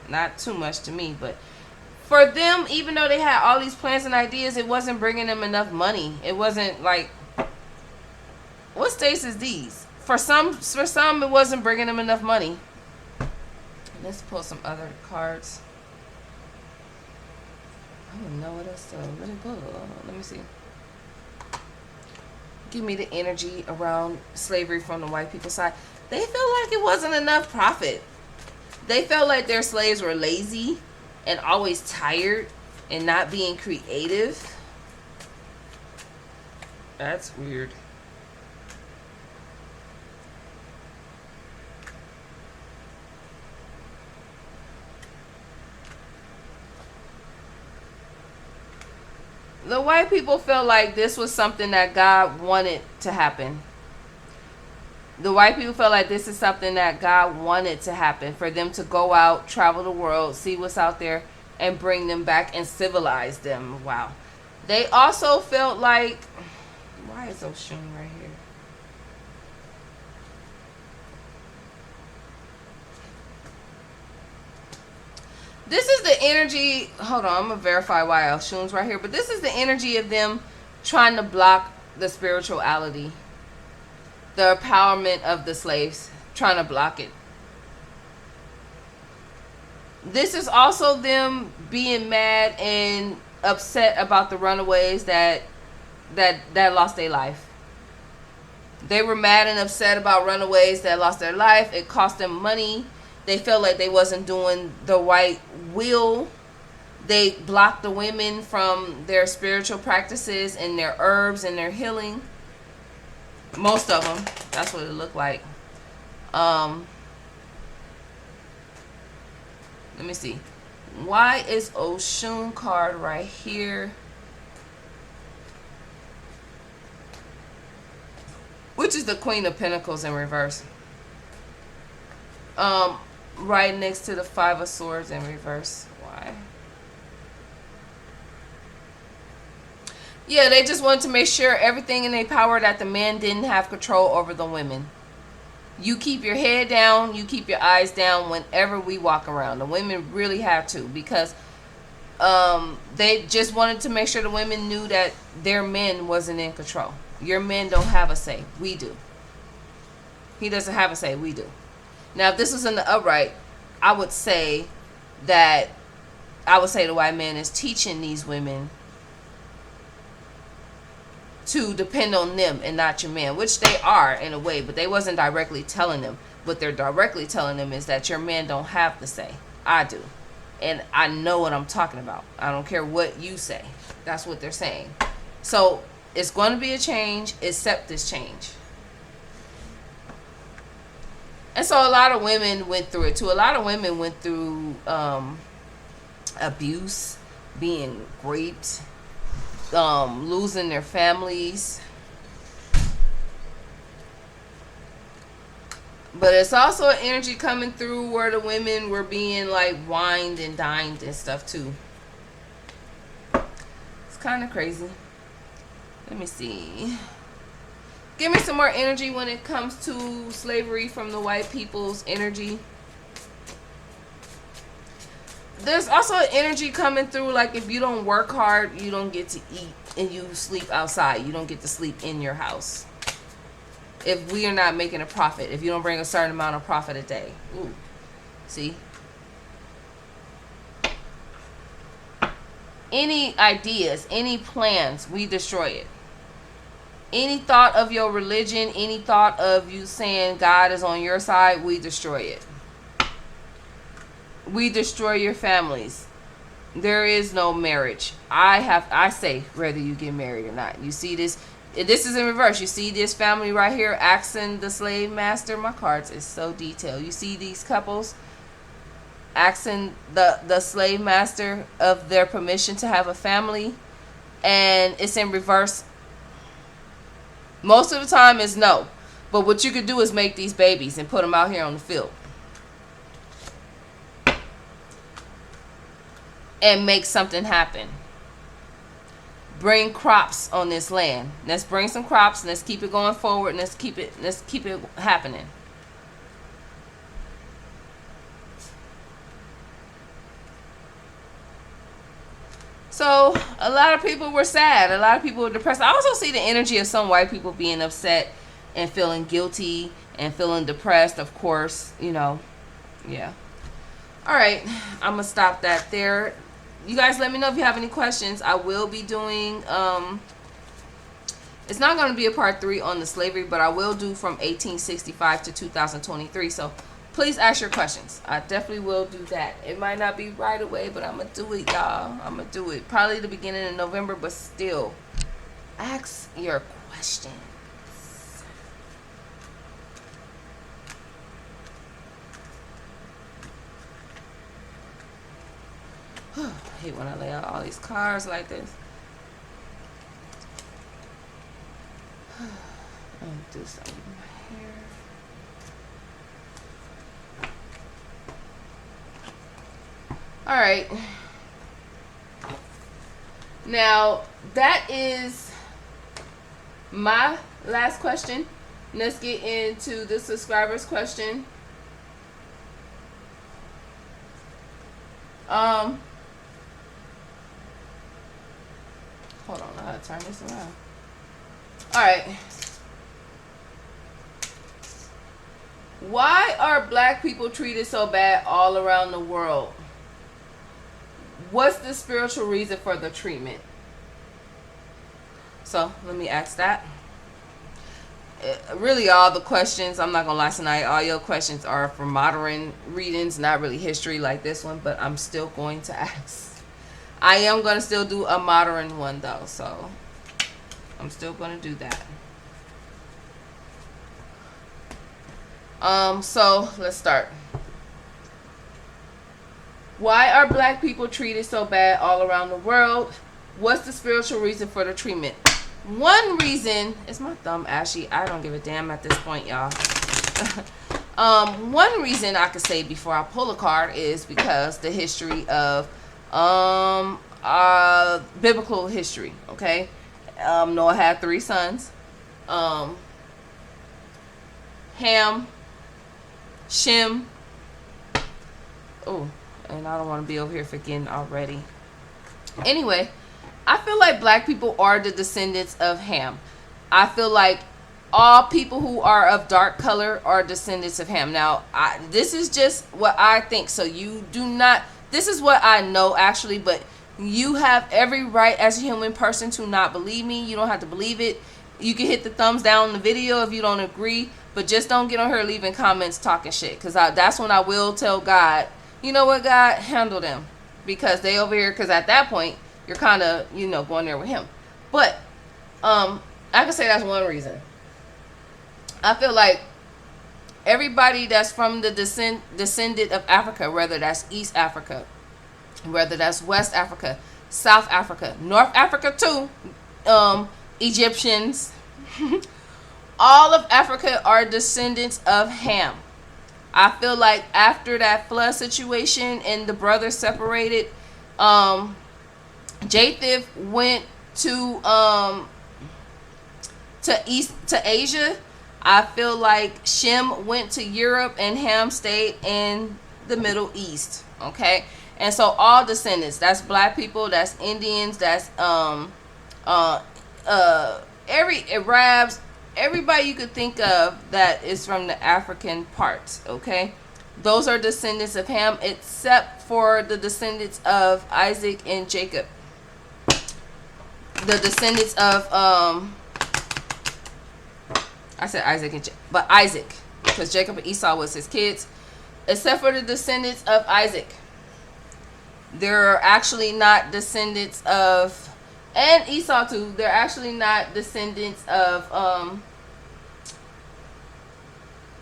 Not too much to me, but for them, even though they had all these plans and ideas, it wasn't bringing them enough money. It wasn't like, what states is these? For some, it wasn't bringing them enough money. Let's pull some other cards. I don't know what else to really pull. Let me see. Give me the energy around slavery from the white people's side. They felt like it wasn't enough profit. They felt like their slaves were lazy and always tired and not being creative. That's weird. The white people felt like this was something that God wanted to happen. The white people felt like this is something that God wanted to happen, for them to go out, travel the world, see what's out there, and bring them back and civilize them. Wow. They also felt like, why is Oshun right here? This is the energy, hold on, I'm going to verify why Oshun's right here, but this is the energy of them trying to block the spirituality. The empowerment of the slaves, trying to block it. This is also them being mad and upset about the runaways that lost their life. They were mad and upset about runaways that lost their life. It cost them money. They felt like they wasn't doing the right will. They blocked the women from their spiritual practices and their herbs and their healing. Most of them. That's what it looked like. Let me see. Why is Oshun card right here? Which is the Queen of Pentacles in reverse. Right next to the Five of Swords in reverse. Why? Yeah, they just wanted to make sure everything in their power that the men didn't have control over the women. You keep your head down, you keep your eyes down whenever we walk around. The women really have to, because they just wanted to make sure the women knew that their men wasn't in control. Your men don't have a say. We do. He doesn't have a say. We do. Now, if this was in the upright, I would say the white man is teaching these women to depend on them and not your man, which they are in a way, but they wasn't directly telling them. What they're directly telling them is that your man don't have to say. I do. And I know what I'm talking about. I don't care what you say. That's what they're saying. So it's going to be a change. Accept this change. And so a lot of women went through it too. A lot of women went through abuse, being raped, losing their families. But it's also an energy coming through where the women were being like wined and dined and stuff too. It's kind of crazy. Let me see. Give me some more energy when it comes to slavery from the white people's energy. There's also an energy coming through, like if you don't work hard, you don't get to eat, and you sleep outside. You don't get to sleep in your house. If we are not making a profit, if you don't bring a certain amount of profit a day. Ooh. See? Any ideas, any plans, we destroy it. Any thought of your religion, any thought of you saying God is on your side, we destroy it. We destroy your families. There is no marriage. I say whether you get married or not. You see this? This is in reverse. You see this family right here asking the slave master. My cards is so detailed. You see these couples asking the slave master of their permission to have a family, and it's in reverse. Most of the time it's no. But what you could do is make these babies and put them out here on the field. And make something happen. Bring crops on this land. Let's bring some crops and let's keep it going forward, and let's keep it happening. So a lot of people were sad. A lot of people were depressed. I also see the energy of some white people being upset and feeling guilty and feeling depressed, of course, you know. Yeah. All right. I'm going to stop that there. You guys let me know if you have any questions. I will be doing, it's not going to be a part 3 on the slavery, but I will do from 1865 to 2023. So please ask your questions. I definitely will do that. It might not be right away, but I'm going to do it, y'all. I'm going to do it. Probably the beginning of November, but still. Ask your questions. I hate when I lay out all these cards like this. I'm going to do something with my hair. All right. Now, that is my last question. Let's get into the subscriber's question. Hold on, I gotta turn this around. All right. Why are black people treated so bad all around the world? What's the spiritual reason for the treatment? So let me ask that. really all the questions, I'm not gonna lie tonight, all your questions are for modern readings, not really history like this one, but I'm still going to ask. I am gonna still do a modern one though, so I'm still gonna do that. So let's start. Why are black people treated so bad all around the world? What's the spiritual reason for the treatment? One reason is my thumb ashy. I don't give a damn at this point, y'all. One reason I could say before I pull a card is because the history of biblical history. Okay, Noah had 3 sons. Ham, Shem. Oh, and I don't want to be over here forgetting already. Anyway, I feel like black people are the descendants of Ham. I feel like all people who are of dark color are descendants of Ham. Now, this is just what I think. So you do not, this is what I know actually, but you have every right as a human person to not believe me. You don't have to believe it. You can hit the thumbs down on the video if you don't agree, but just don't get on here leaving comments talking shit, because that's when I will tell God, you know what, God, handle them, because they over here, because at that point you're kind of, you know, going there with him. But I can say that's one reason. I feel like everybody that's from the descendant of Africa, whether that's East Africa, whether that's West Africa, South Africa, North Africa too, Egyptians, all of Africa are descendants of Ham. I feel like after that flood situation and the brothers separated, Japheth went to Asia. I feel like Shem went to Europe and Ham stayed in the Middle East. Okay, and so all descendants, that's black people, that's Indians, that's Arabs, everybody you could think of that is from the African parts. Okay, those are descendants of Ham, except for the descendants of Isaac and Jacob. The descendants of I said Isaac and but Isaac, because Jacob and Esau was his kids. Except for the descendants of Isaac, they're actually not descendants of, and Esau too, they're actually not descendants of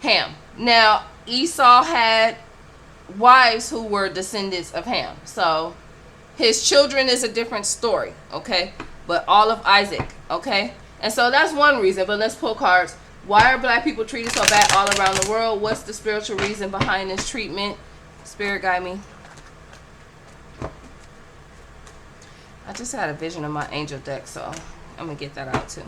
Ham. Now, Esau had wives who were descendants of Ham, so his children is a different story, okay? But all of Isaac, okay? And so that's one reason, but let's pull cards. Why are black people treated so bad all around the world? What's the spiritual reason behind this treatment? Spirit, guide me. I just had a vision of my angel deck, so I'm going to get that out too.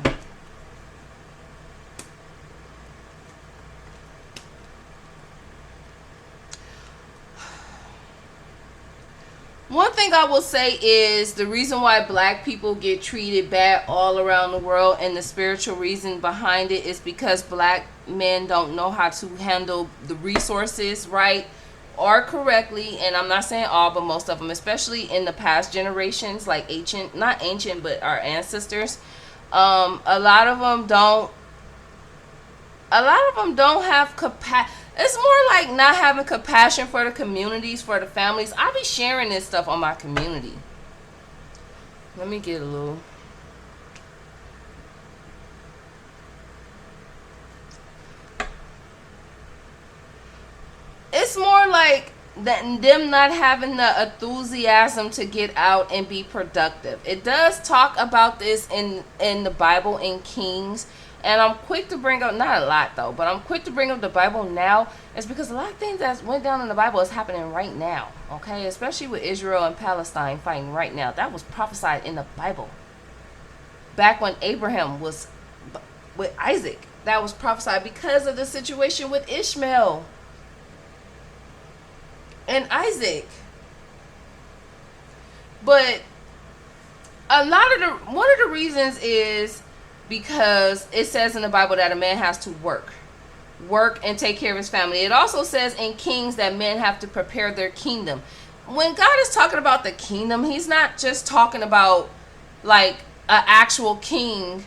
One thing I will say is the reason why black people get treated bad all around the world, and the spiritual reason behind it, is because black men don't know how to handle the resources right or correctly. And I'm not saying all, but most of them, especially in the past generations, like not ancient, but our ancestors. A lot of them don't have capacity. It's more like not having compassion for the communities, for the families. I be sharing this stuff on my community. Let me get a little. It's more like them not having the enthusiasm to get out and be productive. It does talk about this in the Bible, in Kings. And I'm quick to bring up, not a lot though, but I'm quick to bring up the Bible now. It's because a lot of things that went down in the Bible is happening right now, okay? Especially with Israel and Palestine fighting right now. That was prophesied in the Bible. Back when Abraham was with Isaac, that was prophesied because of the situation with Ishmael and Isaac. But one of the reasons is because it says in the Bible that a man has to work and take care of his family. It also says in Kings that men have to prepare their kingdom. When God is talking about the kingdom, he's not just talking about like an actual king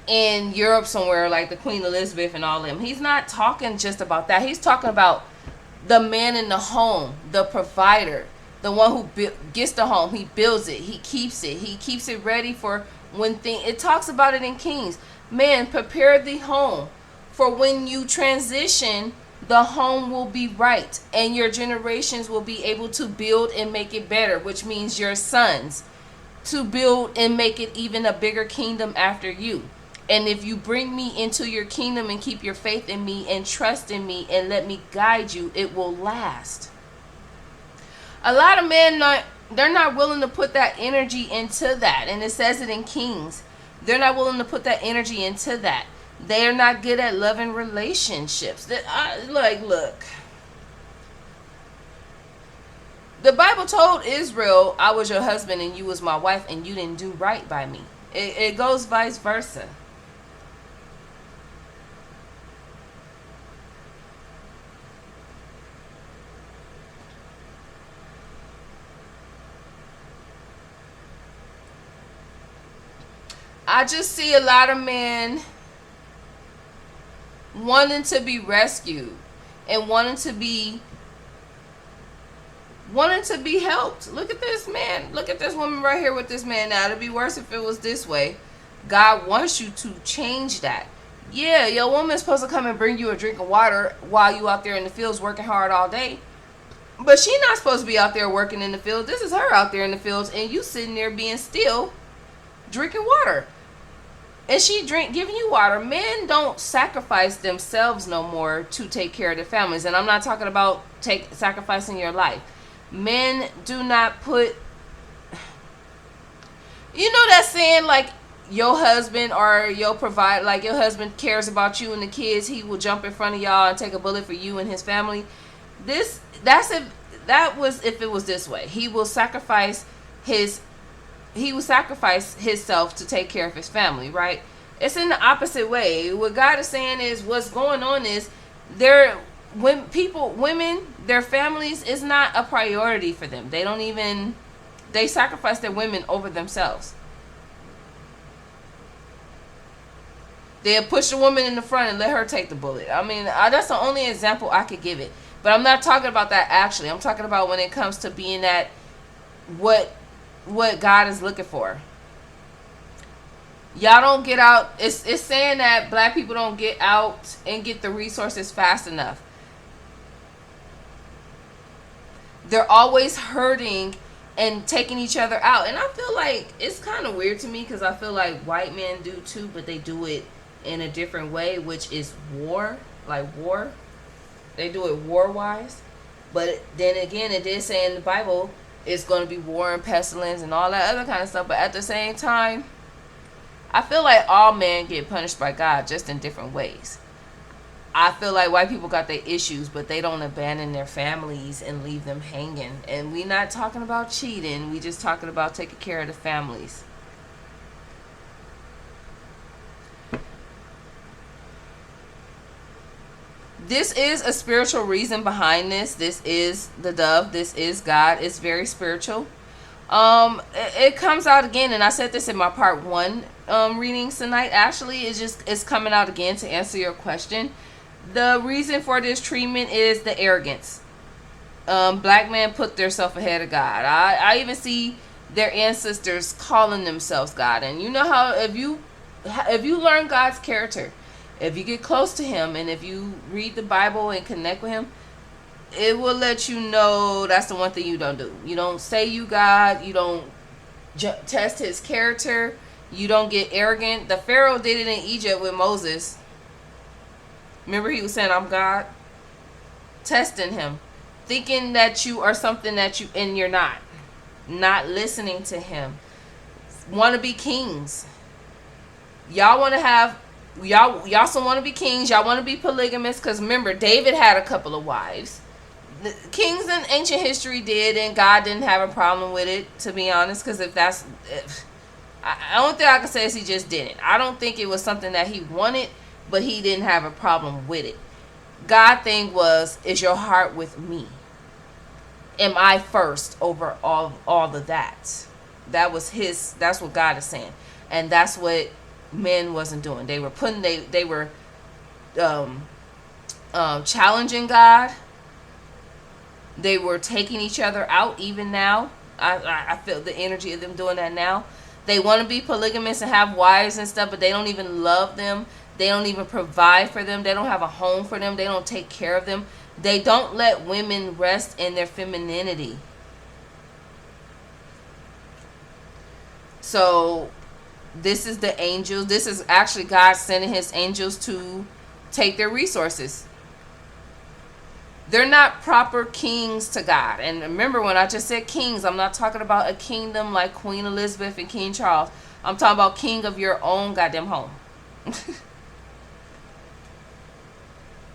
in Europe somewhere, like the Queen Elizabeth and all them. He's not talking just about that. He's talking about the man in the home, the provider, the one who gets the home. He builds it. He keeps it. He keeps it ready for when things. It talks about it in Kings. Man, prepare the home for when you transition. The home will be right, and your generations will be able to build and make it better, which means your sons to build and make it even a bigger kingdom after you. And if you bring me into your kingdom and keep your faith in me and trust in me and let me guide you, it will last. A lot of men, they're not willing to put that energy into that. And it says it in Kings. They're not willing to put that energy into that. They are not good at loving relationships. Look. The Bible told Israel, I was your husband and you was my wife and you didn't do right by me. It goes vice versa. I just see a lot of men wanting to be rescued and wanting to be helped. Look at this man. Look at this woman right here with this man now. It'd be worse if it was this way. God wants you to change that. Yeah, your woman's supposed to come and bring you a drink of water while you out there in the fields working hard all day. But she's not supposed to be out there working in the fields. This is her out there in the fields and you sitting there being still drinking water. And she giving you water. Men don't sacrifice themselves no more to take care of their families. And I'm not talking about sacrificing your life. Men do not put, you know that saying, like your husband or your provider, like your husband cares about you and the kids, he will jump in front of y'all and take a bullet for you and his family. That was if it was this way. He will sacrifice himself to take care of his family, right? It's in the opposite way. What God is saying is what's going on is women, their families is not a priority for them. They sacrifice their women over themselves. They'll push the woman in the front and let her take the bullet. I mean, that's the only example I could give it. But I'm not talking about that actually. I'm talking about when it comes to being that what God is looking for. Y'all don't get out. It's saying that black people don't get out and get the resources fast enough. They're always hurting and taking each other out. And I feel like it's kind of weird to me because I feel like white men do too, but they do it in a different way, which is war. Like war. They do it war-wise. But then again, it did say in the Bible it's going to be war and pestilence and all that other kind of stuff. But at the same time, I feel like all men get punished by God just in different ways. I feel like white people got their issues, but they don't abandon their families and leave them hanging. And we not talking about cheating. We just talking about taking care of the families. This is a spiritual reason behind this. This is the dove. This is God. It's very spiritual. It comes out again, and I said this in my part 1 readings tonight. Actually, it's coming out again to answer your question. The reason for this treatment is the arrogance. Black men put themselves ahead of God. I even see their ancestors calling themselves God. And you know how if you learn God's character, if you get close to him and if you read the Bible and connect with him, it will let you know that's the one thing you don't do. You don't say you God. You don't test his character. You don't get arrogant. The Pharaoh did it in Egypt with Moses. Remember he was saying, I'm God? Testing him. Thinking that you are something and you're not. Not listening to him. Want to be kings. Y'all want to have... Y'all still want to be kings. Y'all want to be polygamous. Because remember, David had a couple of wives. The kings in ancient history did, and God didn't have a problem with it, to be honest. Because I don't think I can say is he just didn't. I don't think it was something that he wanted, but he didn't have a problem with it. God thing was, is your heart with me? Am I first over all of that? That's what God is saying. And that's what men wasn't doing. They were challenging God. They were taking each other out. Even now, I feel the energy of them doing that now. They want to be polygamous and have wives and stuff, but they don't even love them. They don't even provide for them. They don't have a home for them. They don't take care of them. They don't let women rest in their femininity. So this is the angels. This is actually God sending his angels to take their resources. They're not proper kings to God. And remember, when I just said kings, I'm not talking about a kingdom like Queen Elizabeth and King Charles. I'm talking about king of your own goddamn home.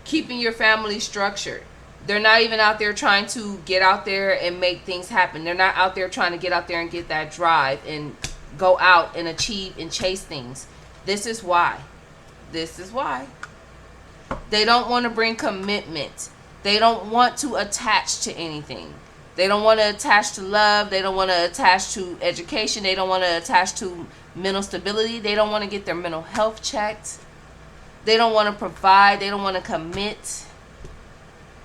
Keeping your family structured. They're not even out there trying to get out there and make things happen. They're not out there trying to get out there and get that drive and go out and achieve and chase things. This is why. This is why. They don't want to bring commitment. They don't want to attach to anything. They don't want to attach to love. They don't want to attach to education. They don't want to attach to mental stability. They don't want to get their mental health checked. They don't want to provide. They don't want to commit.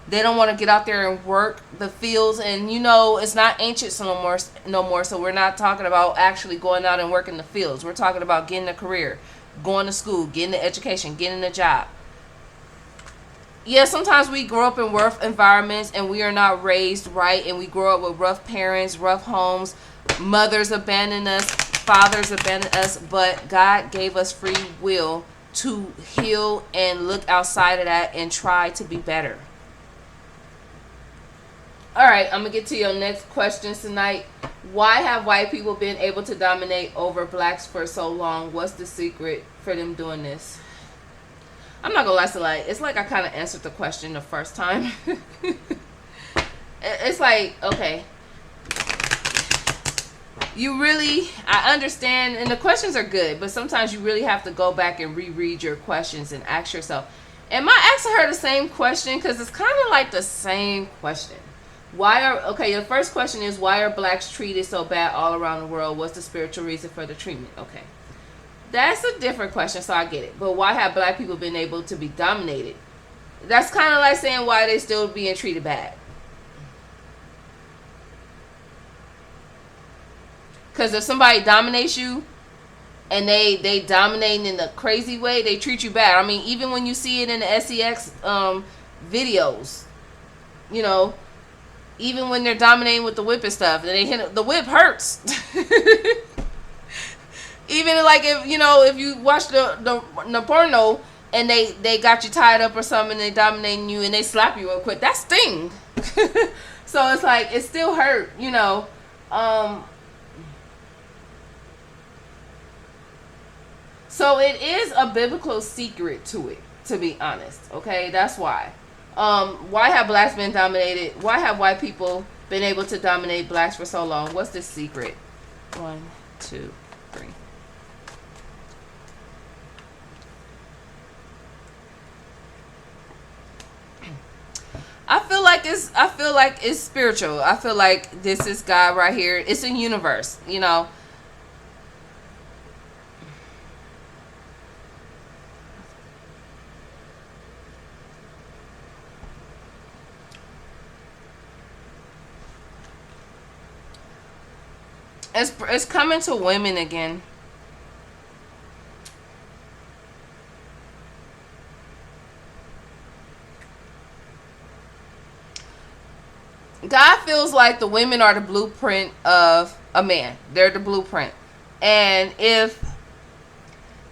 They don't want to get out there and work the fields. And you know, it's not ancient no more. So we're not talking about actually going out and working the fields. We're talking about getting a career, going to school, getting an education, getting a job. Yeah, sometimes we grow up in rough environments and we are not raised right, and we grow up with rough parents, rough homes, mothers abandon us, fathers abandon us, but God gave us free will to heal and look outside of that and try to be better. All right, I'm going to get to your next questions tonight. Why have white people been able to dominate over blacks for so long? What's the secret for them doing this? I'm not going to lie, it's like I kind of answered the question the first time. It's like, okay. I understand, and the questions are good, but sometimes you really have to go back and reread your questions and ask yourself, am I asking her the same question? Because it's kind of like the same question. The first question is, why are blacks treated so bad all around the world? What's the spiritual reason for the treatment? Okay. That's a different question, so I get it. But why have black people been able to be dominated? That's kind of like saying why they still being treated bad. Because if somebody dominates you and they dominating in a crazy way, they treat you bad. I mean, even when you see it in the SEX videos, you know, even when they're dominating with the whip and stuff, and they hit the whip hurts. Even like if you watch the porno and they got you tied up or something, and they dominating you and they slap you real quick, that sting. So it's like it still hurt, you know. So it is a biblical secret to it, to be honest. Okay, that's why. Why have blacks been dominated? Why have white people been able to dominate blacks for so long? What's the secret? 1, 2, 3. I feel like it's spiritual. I feel like this is God right here. It's a universe, you know. It's coming to women again. God feels like the women are the blueprint of a man. They're the blueprint. And if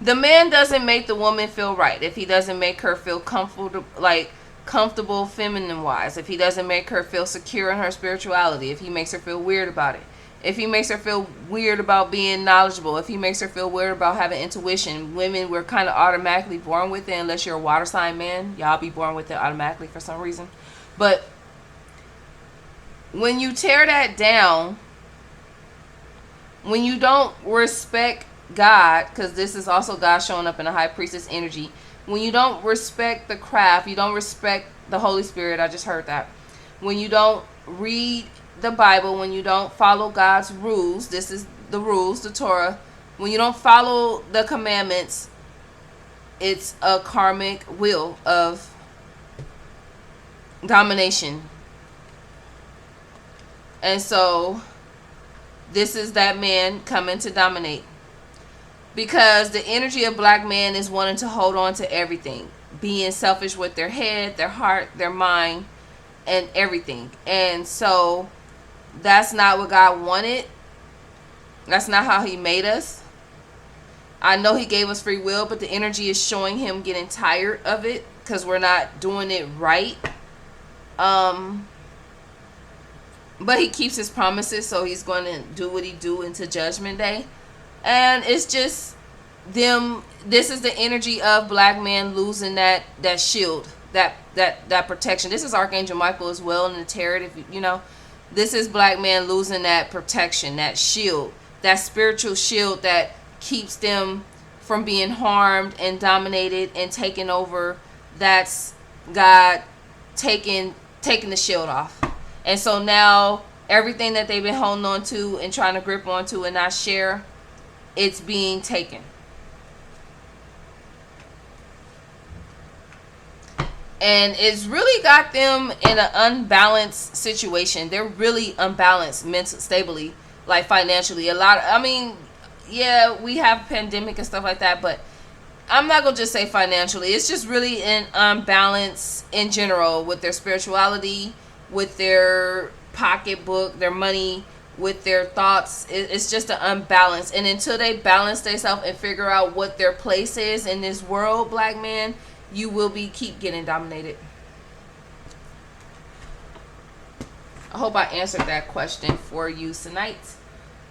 the man doesn't make the woman feel right, if he doesn't make her feel comfortable feminine wise, if he doesn't make her feel secure in her spirituality, if he makes her feel weird about it, if he makes her feel weird about being knowledgeable, if he makes her feel weird about having intuition, women were kind of automatically born with it, unless you're a water sign man. Y'all be born with it automatically for some reason. But when you tear that down, when you don't respect God, because this is also God showing up in a high priestess energy, when you don't respect the craft, you don't respect the Holy Spirit, I just heard that. When you don't read the Bible, when you don't follow God's rules, this is the rules, the Torah. When you don't follow the commandments, it's a karmic wheel of domination. And so this is that man coming to dominate. Because the energy of black man is wanting to hold on to everything. Being selfish with their head, their heart, their mind, and everything. And so that's not what God wanted. That's not how he made us. I know he gave us free will, but the energy is showing him getting tired of it because we're not doing it right. But he keeps his promises, so he's going to do what he do into Judgment Day. And it's just them. This is the energy of black man losing that shield, that protection. This is Archangel Michael as well in the tarot. If you know, this is black man losing that protection, that shield, that spiritual shield that keeps them from being harmed and dominated and taken over. That's God taking the shield off. And so now everything that they've been holding on to and trying to grip onto and not share, it's being taken. And it's really got them in an unbalanced situation. They're really unbalanced mentally, stably, like financially. Yeah, we have pandemic and stuff like that, but I'm not going to just say financially. It's just really an unbalance in general with their spirituality, with their pocketbook, their money, with their thoughts. It's just an unbalance. And until they balance themselves and figure out what their place is in this world, black man, you will keep getting dominated. I hope I answered that question for you tonight.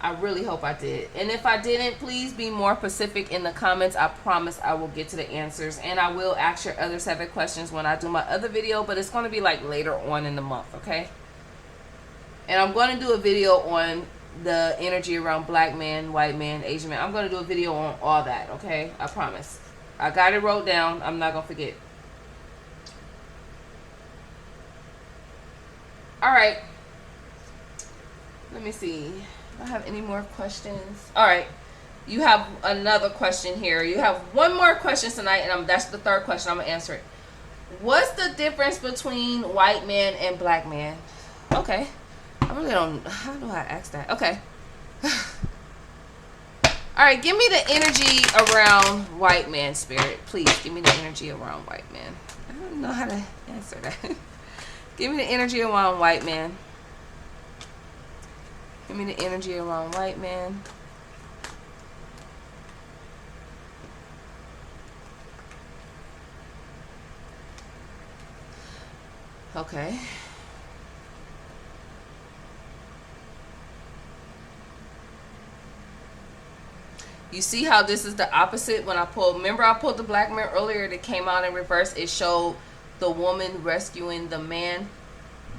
I really hope I did. And if I didn't, please be more specific in the comments. I promise I will get to the answers. And I will ask your other 7 questions when I do my other video. But it's going to be like later on in the month, okay? And I'm going to do a video on the energy around black man, white man, Asian man. I'm going to do a video on all that, okay? I promise. I got it wrote down. I'm not going to forget. All right. Let me see. Do I have any more questions? All right. You have another question here. You have one more question tonight, and that's the third question. I'm going to answer it. What's the difference between white man and black man? Okay. I really don't... How do I ask that? Okay. All right. Give me the energy around white man, spirit. Please, give me the energy around white man. I don't know how to answer that. Give me the energy around white man. Give me the energy around white man. Okay. You see how this is the opposite when I pulled. Remember I pulled the black man earlier that came out in reverse. It showed the woman rescuing the man.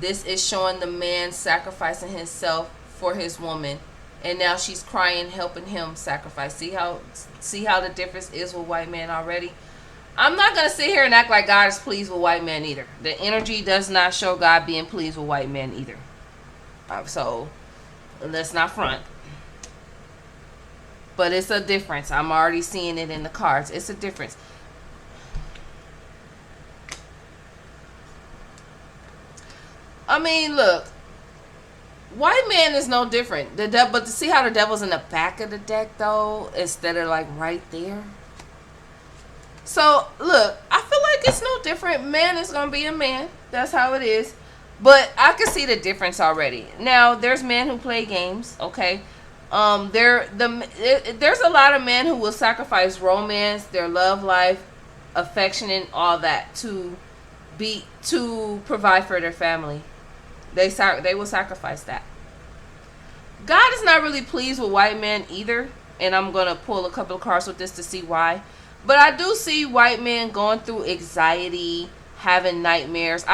This is showing the man sacrificing himself for his woman, and now she's crying, helping him sacrifice. See how the difference is with white man already. I'm not gonna sit here and act like God is pleased with white men either. The energy does not show God being pleased with white men either. So let's not front. But it's a difference. I'm already seeing it in the cards. It's a difference. I mean, look. White man is no different. But to see how the devil's in the back of the deck, though, instead of like right there. So, look, I feel like it's no different. Man is going to be a man. That's how it is. But I can see the difference already. Now, there's men who play games, okay? There's a lot of men who will sacrifice romance, their love life, affection, and all that to provide for their family. They will sacrifice that. God is not really pleased with white men either. And I'm going to pull a couple of cards with this to see why. But I do see white men going through anxiety, having nightmares.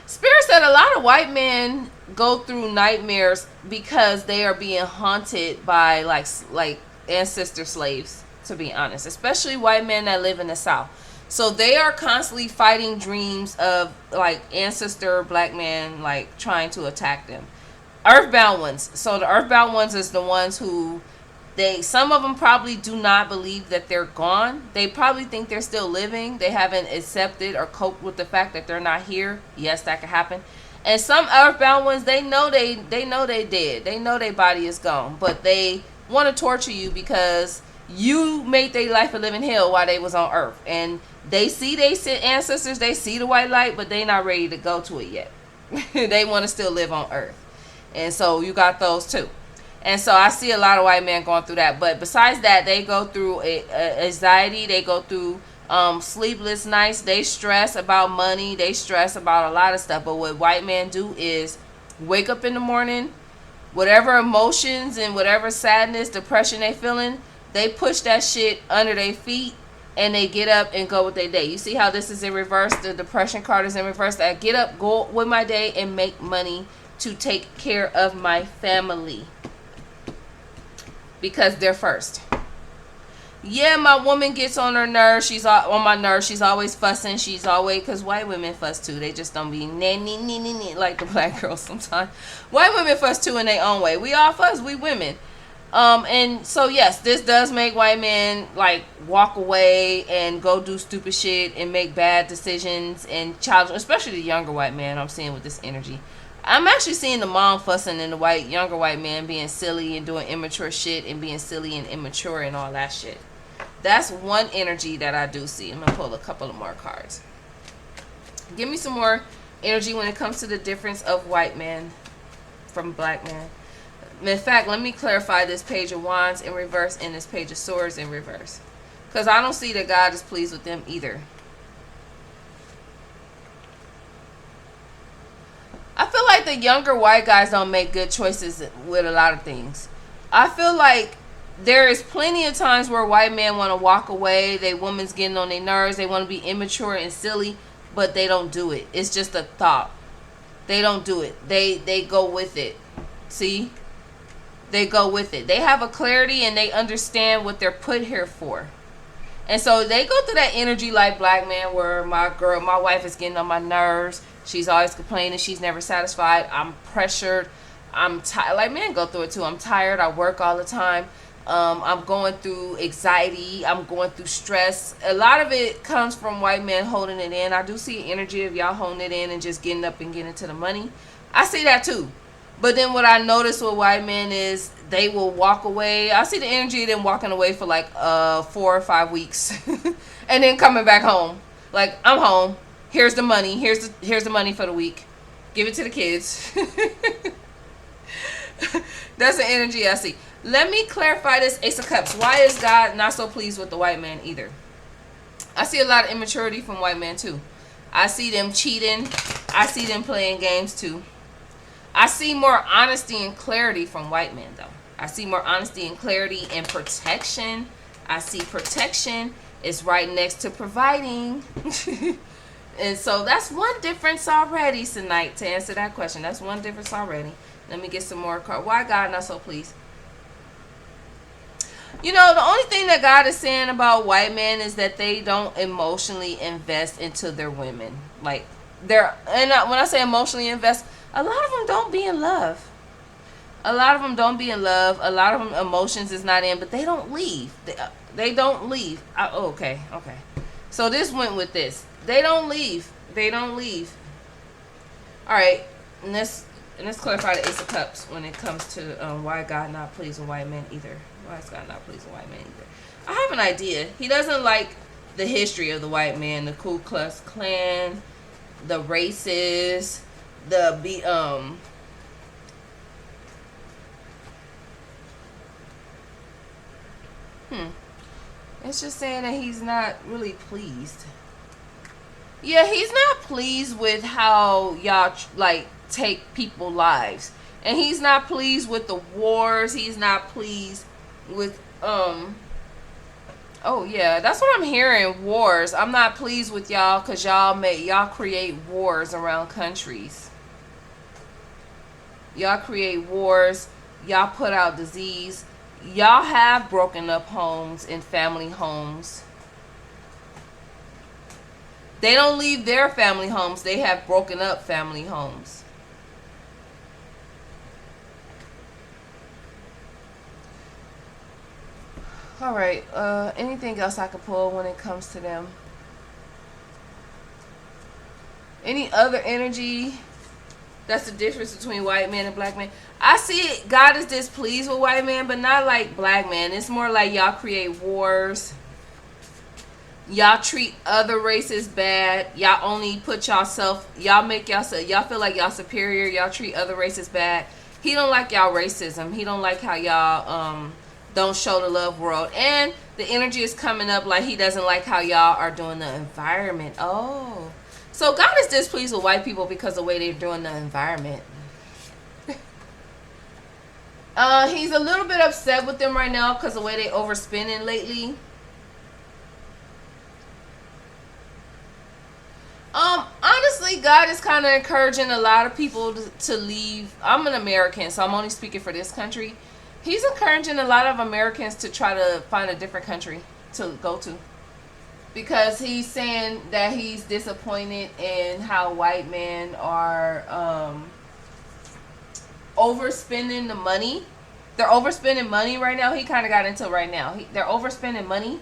Spirit said a lot of white men go through nightmares because they are being haunted by like ancestor slaves, to be honest. Especially white men that live in the South. So they are constantly fighting dreams of like ancestor black men like trying to attack them. Earthbound ones. So the earthbound ones is the ones who some of them probably do not believe that they're gone. They probably think they're still living. They haven't accepted or coped with the fact that they're not here. Yes, that could happen. And some earthbound ones, they know they dead. They know their body is gone, but they want to torture you because you made their life a living hell while they was on earth. And they see their ancestors, they see the white light, but they not ready to go to it yet. They want to still live on earth. And so you got those too. And so I see a lot of white men going through that. But besides that, they go through anxiety. They go through sleepless nights. They stress about money. They stress about a lot of stuff. But what white men do is wake up in the morning, whatever emotions and whatever sadness, depression they feeling, they push that shit under their feet and they get up and go with their day. You see how this is in reverse? The depression card is in reverse. I get up, go with my day, and make money to take care of my family. Because they're first. Yeah, my woman gets on her nerves. She's on my nerves. She's always fussing. She's always, because white women fuss too. They just don't be like the black girls sometimes. White women fuss too in their own way. We all fuss. We women. And so yes, this does make white men like walk away and go do stupid shit and make bad decisions, and childish, especially the younger white man I'm seeing with this energy. I'm actually seeing the mom fussing and the younger white man being silly and doing immature shit and being silly and immature and all that shit. That's one energy that I do see. I'm going to pull a couple of more cards. Give me some more energy when it comes to the difference of white man from black man. In fact, let me clarify this Page of Wands in reverse and this Page of Swords in reverse. Because I don't see that God is pleased with them either. I feel like the younger white guys don't make good choices with a lot of things. I feel like there is plenty of times where white men want to walk away. They women's getting on their nerves. They want to be immature and silly, but they don't do it. It's just a thought. They don't do it. They go with it. See? They go with it. They have a clarity and they understand what they're put here for. And so they go through that energy like black man where my wife is getting on my nerves. She's always complaining. She's never satisfied. I'm pressured. I'm tired. Like men go through it too. I'm tired. I work all the time. I'm going through anxiety. I'm going through stress. A lot of it comes from white men holding it in. I do see energy of y'all holding it in and just getting up and getting to the money. I see that too. But then what I notice with white men is they will walk away. I see the energy of them walking away for like 4 or 5 weeks. And then coming back home. Like, I'm home. Here's the money. Here's the money for the week. Give it to the kids. That's the energy I see. Let me clarify this Ace of Cups. Why is God not so pleased with the white man either? I see a lot of immaturity from white men too. I see them cheating. I see them playing games too. I see more honesty and clarity from white men though. I see more honesty and clarity and protection. I see protection is right next to providing. And so that's one difference already tonight to answer that question. That's one difference already. Let me get some more cards. Why God not so pleased? You know, the only thing that God is saying about white men is that they don't emotionally invest into their women. Like, when I say emotionally invest, a lot of them don't be in love. A lot of them don't be in love. A lot of them emotions is not in, but they don't leave. They don't leave. Okay. So this went with this. They don't leave. They don't leave. All right, and let's clarify the Ace of Cups when it comes to why God not pleased with white men either. Why is God not pleased with white men either? I have an idea. He doesn't like the history of the white man, the Ku Klux Klan, the races, It's just saying that he's not really pleased. Yeah, he's not pleased with how y'all take people's lives. And he's not pleased with the wars. He's not pleased with oh yeah, that's what I'm hearing. Wars. I'm not pleased with y'all because y'all create wars around countries. Y'all create wars. Y'all put out disease. Y'all have broken up homes and family homes. They don't leave their family homes. They have broken up family homes. All right. Anything else I could pull when it comes to them? Any other energy? That's the difference between white man and black man. I see it. God is displeased with white man, but not like black man. It's more like y'all create wars. Y'all treat other races bad. Y'all only put y'all make yourself, y'all feel like y'all superior. Y'all treat other races bad. He don't like y'all racism. He don't like how y'all don't show the love world. And the energy is coming up like he doesn't like how y'all are doing the environment. Oh. So God is displeased with white people because of the way they're doing the environment. He's a little bit upset with them right now because of the way they overspending lately. Honestly, God is kind of encouraging a lot of people to leave. I'm an American, so I'm only speaking for this country. He's encouraging a lot of Americans to try to find a different country to go to. Because he's saying that he's disappointed in how white men are overspending the money. They're overspending money right now. He kind of got into it right now. They're overspending money.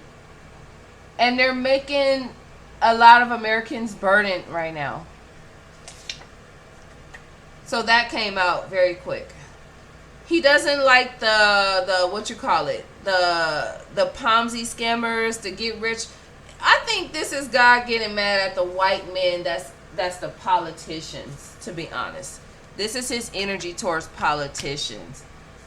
And they're making a lot of Americans burdened right now. So that came out very quick. He doesn't like the what you call it, the Ponzi scammers, to get rich. I think this is God getting mad at the white men that's the politicians, to be honest. This is his energy towards politicians.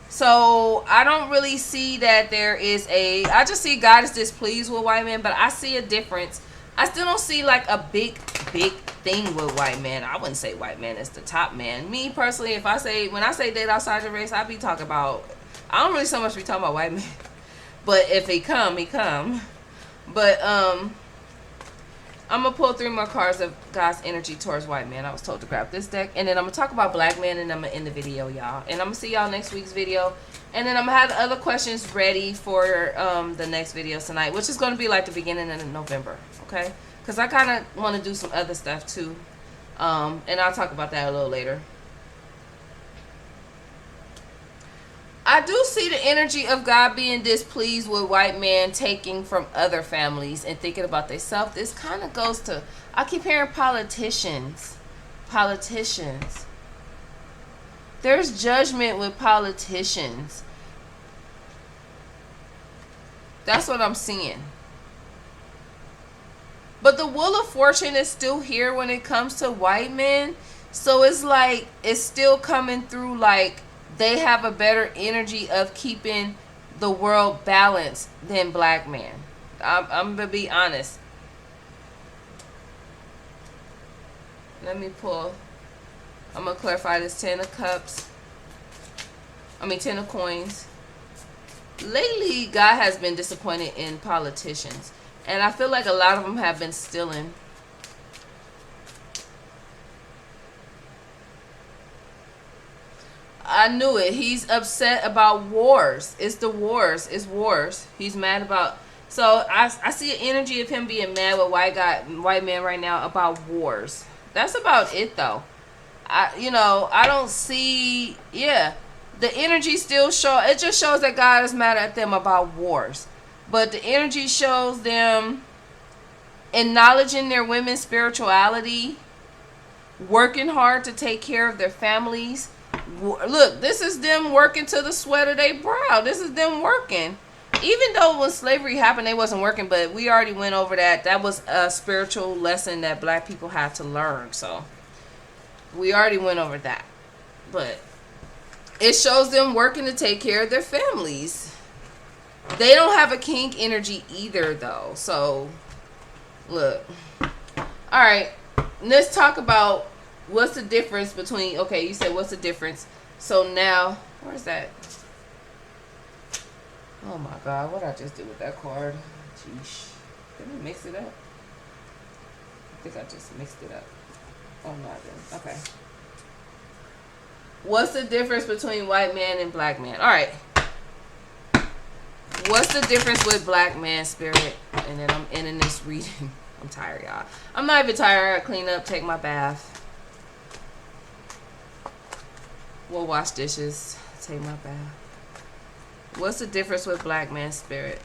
So I don't really see that there is I just see God is displeased with white men, but I see a difference. I still don't see like a big thing with white men. I wouldn't say white man is the top man. Me personally, when I say date outside the race, I be talking about, I don't really so much be talking about white men. But if he come, he come. But I'm going to pull 3 more cards of God's energy towards white man. I was told to grab this deck. And then I'm going to talk about black man, and I'm going to end the video, y'all. And I'm going to see y'all next week's video. And then I'm going to have other questions ready for the next video tonight, which is going to be like the beginning of November, okay? Because I kind of want to do some other stuff too. And I'll talk about that a little later. I do see the energy of God being displeased with white men taking from other families and thinking about themselves. This kind of goes to, I keep hearing politicians. Politicians. There's judgment with politicians. That's what I'm seeing. But the Wheel of Fortune is still here when it comes to white men. So it's like, it's still coming through like they have a better energy of keeping the world balanced than black men. I'm going to be honest. Let me pull. I'm going to clarify this 10 of cups. 10 of coins. Lately, God has been disappointed in politicians. And I feel like a lot of them have been stealing. I knew it. He's upset about wars. It's the wars. It's wars. He's mad about. So I see an energy of him being mad with white man right now about wars. That's about it though. I don't see. Yeah, the energy still show. It just shows that God is mad at them about wars. But the energy shows them acknowledging their women's spirituality, working hard to take care of their families. Look, this is them working to the sweat of their brow. This is them working. Even though when slavery happened, they wasn't working, but we already went over that. That was a spiritual lesson that black people had to learn. So we already went over that. But it shows them working to take care of their families. They don't have a kink energy either, though. So, look. All right. Let's talk about what's the difference between... Okay, you said what's the difference. So now... Where's that? Oh, my God. What did I just do with that card? Jeez. Did I mix it up? I think I just mixed it up. Oh, no, I didn't. Okay. What's the difference between white man and black man? All right. What's the difference with black man spirit? And then I'm ending this reading. I'm tired, y'all. I'm not even tired. I gotta clean up, take my bath. We'll wash dishes, take my bath. What's the difference with black man spirit?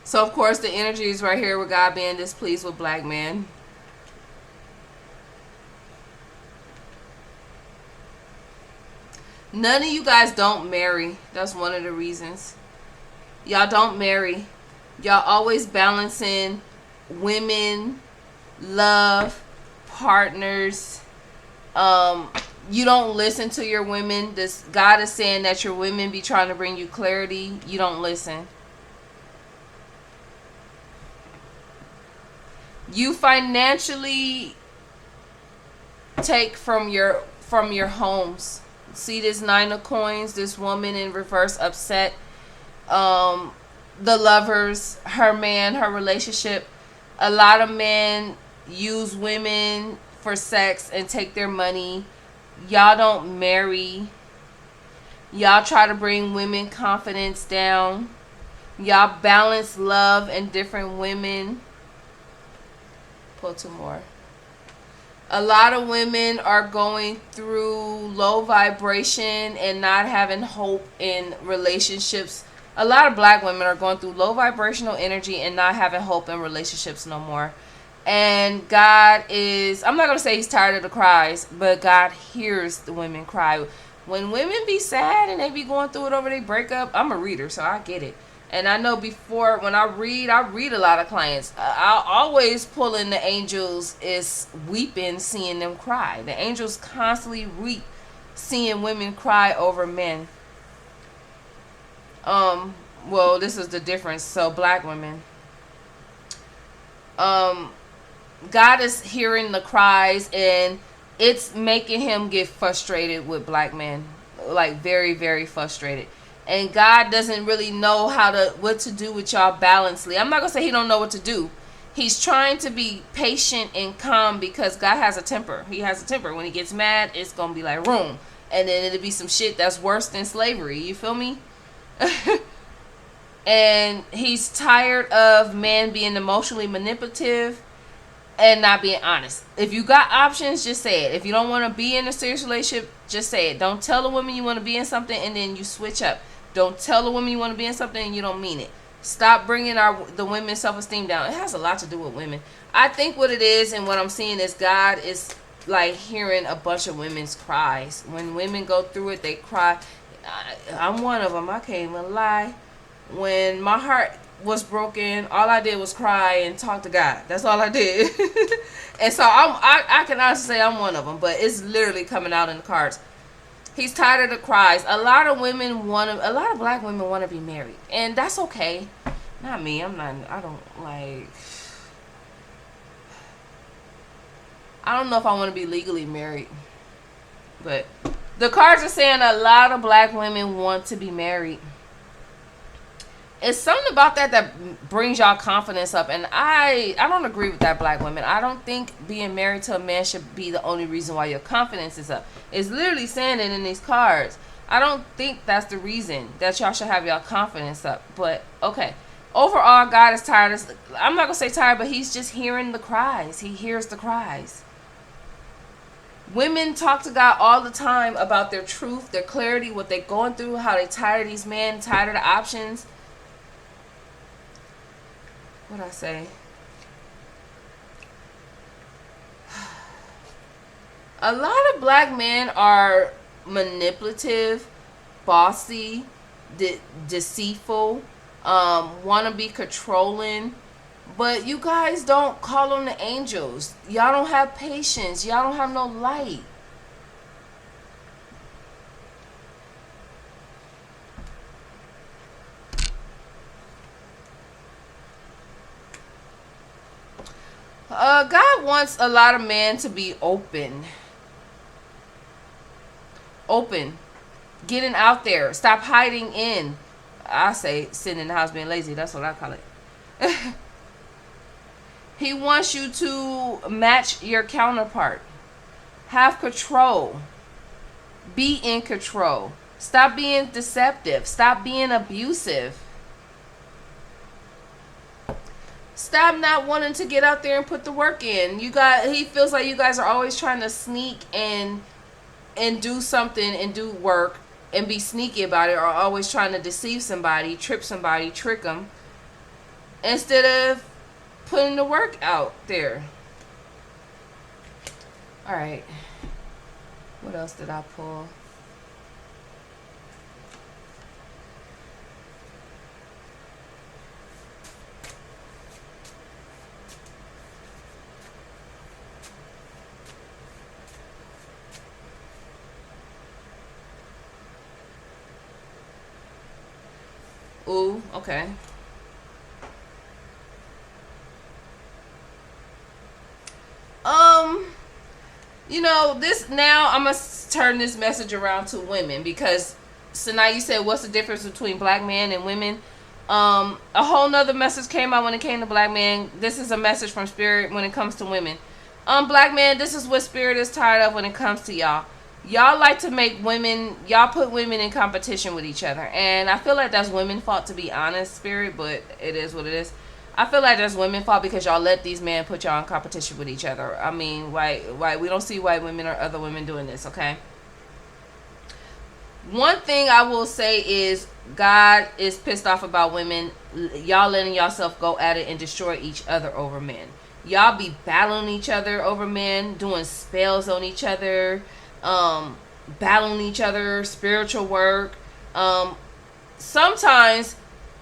So, of course, the energy is right here with God being displeased with black men. None of you guys don't marry. That's one of the reasons. Y'all don't marry. Y'all always balancing women, love, partners. You don't listen to your women. This God is saying that your women be trying to bring you clarity. You don't listen. You financially take from your homes. See this 9 of coins, this woman in reverse upset. The lovers, her man, her relationship. A lot of men use women for sex and take their money. Y'all don't marry. Y'all try to bring women confidence down. Y'all balance love and different women. Pull 2 more. A lot of women are going through low vibration and not having hope in relationships. A lot of black women are going through low vibrational energy and not having hope in relationships no more. And God is, I'm not going to say he's tired of the cries, but God hears the women cry. When women be sad and they be going through it over their breakup, I'm a reader, so I get it. And I know before, when I read a lot of clients. I always pull in the angels is weeping, seeing them cry. The angels constantly weep, seeing women cry over men. Well, this is the difference. So, black women. God is hearing the cries, and it's making him get frustrated with black men. Like, very, very frustrated. And God doesn't really know what to do with y'all balancedly. I'm not going to say he don't know what to do. He's trying to be patient and calm because God has a temper. He has a temper. When he gets mad, it's going to be like, room. And then it'll be some shit that's worse than slavery. You feel me? And he's tired of men being emotionally manipulative and not being honest. If you got options, just say it. If you don't want to be in a serious relationship, just say it. Don't tell a woman you want to be in something and then you switch up. Don't tell a woman you want to be in something and you don't mean it. Stop bringing the women's self-esteem down. It has a lot to do with women. I think what it is and what I'm seeing is God is like hearing a bunch of women's cries. When women go through it, they cry. I'm one of them. I can't even lie. When my heart was broken, all I did was cry and talk to God. That's all I did. And so I can honestly say I'm one of them, but it's literally coming out in the cards. He's tired of the cries. A lot of black women want to be married. And that's okay. Not me. I don't know if I want to be legally married. But the cards are saying a lot of black women want to be married. It's something about that brings y'all confidence up. And I don't agree with that, black women. I don't think being married to a man should be the only reason why your confidence is up. It's literally saying it in these cards. I don't think that's the reason that y'all should have y'all confidence up. But, okay. Overall, God is tired. I'm not going to say tired, but he's just hearing the cries. He hears the cries. Women talk to God all the time about their truth, their clarity, what they're going through, how they're tired of these men, tired of the options. What'd I say? A lot of black men are manipulative, bossy, deceitful, want to be controlling. But you guys don't call on the angels. Y'all don't have patience. Y'all don't have no light. God wants a lot of men to be open. Open. Getting out there. Stop hiding in. I say sitting in the house being lazy. That's what I call it. He wants you to match your counterpart. Have control. Be in control. Stop being deceptive. Stop being abusive. Stop not wanting to get out there and put the work in. He feels like you guys are always trying to sneak and do something and do work and be sneaky about it, or always trying to deceive somebody, trip somebody, trick them, instead of putting the work out there. All right. What else did I pull? Ooh, okay. You know, this now I'm gonna turn this message around to women, because so now you said what's the difference between black men and women. A whole nother message came out when it came to black men. This is a message from Spirit when it comes to women. Black men, this is what Spirit is tired of when it comes to y'all. Y'all like to make women, y'all put women in competition with each other. And I feel like that's women's fault, to be honest, Spirit, but it is what it is. I feel like that's women's fault, because y'all let these men put y'all in competition with each other. I mean, why we don't see white women or other women doing this, okay? One thing I will say is God is pissed off about women. Y'all letting yourself go at it and destroy each other over men. Y'all be battling each other over men, doing spells on each other, battling each other, spiritual work. Sometimes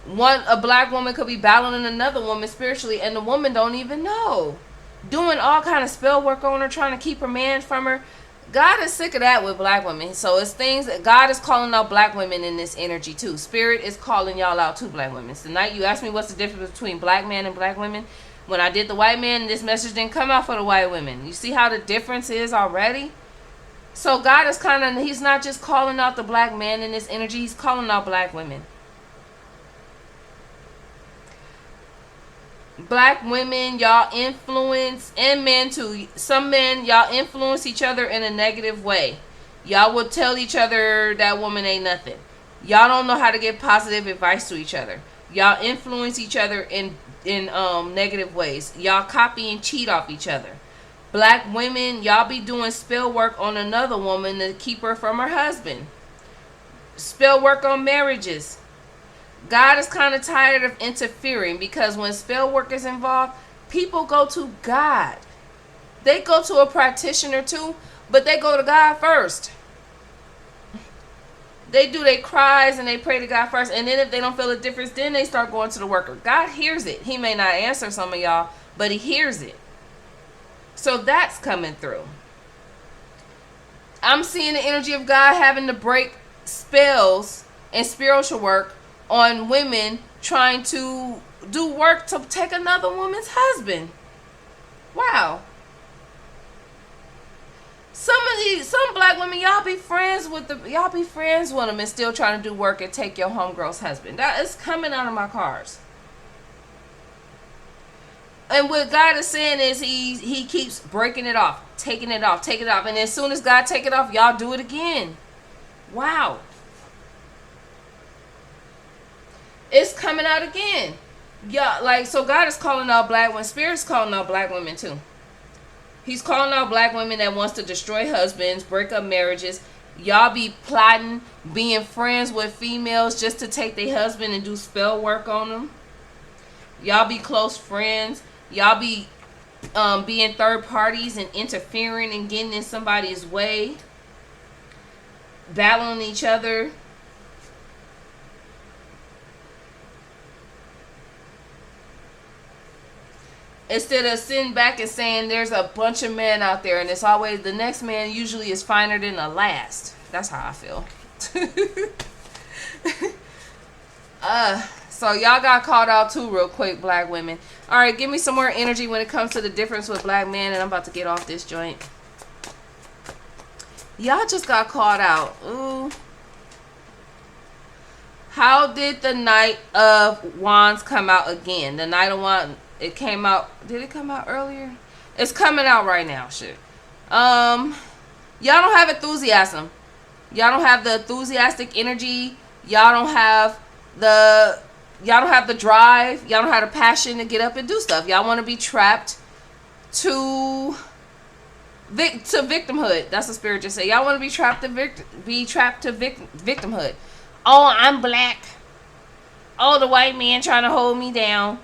a black woman could be battling another woman spiritually, and the woman don't even know. Doing all kind of spell work on her, trying to keep her man from her. God is sick of that with black women. So it's things that God is calling out black women in this energy too. Spirit is calling y'all out too, black women. Tonight you asked me what's the difference between black men and black women. When I did the white man, this message didn't come out for the white women. You see how the difference is already? So God is he's not just calling out the black man in this energy, he's calling out black women. Black women, y'all influence, and men too. Some men, y'all influence each other in a negative way. Y'all will tell each other that woman ain't nothing. Y'all don't know how to give positive advice to each other. Y'all influence each other in negative ways. Y'all copy and cheat off each other. Black women, y'all be doing spell work on another woman to keep her from her husband. Spell work on marriages. God is kind of tired of interfering, because when spell work is involved, people go to God. They go to a practitioner too, but they go to God first. They do their cries and they pray to God first, and then if they don't feel a difference, then they start going to the worker. God hears it. He may not answer some of y'all, but he hears it. So that's coming through. I'm seeing the energy of God having to break spells and spiritual work on women trying to do work to take another woman's husband. Wow. Some black women, y'all be friends with them and still trying to do work and take your homegirl's husband. That is coming out of my cards. And what God is saying is he keeps breaking it off, taking it off. And as soon as God take it off, y'all do it again. Wow. It's coming out again. Yeah, so God is calling out black women. Spirit's calling out black women too. He's calling out black women that wants to destroy husbands, break up marriages. Y'all be plotting, being friends with females just to take their husband and do spell work on them. Y'all be close friends. Y'all be being third parties and interfering and getting in somebody's way. Battling each other. Instead of sitting back and saying there's a bunch of men out there, and it's always the next man usually is finer than the last. That's how I feel. So y'all got called out too real quick, black women. All right, give me some more energy when it comes to the difference with black men, and I'm about to get off this joint. Y'all just got called out. Ooh. How did the Knight of Wands come out again? The Knight of Wands, it came out. Did it come out earlier? It's coming out right now. Shit. Y'all don't have enthusiasm. Y'all don't have the enthusiastic energy. Y'all don't have the drive. Y'all don't have the passion to get up and do stuff. Y'all want to be trapped to To victimhood. That's what spirit just said. Y'all want to be trapped to victimhood. Oh, I'm black. Oh, the white man trying to hold me down.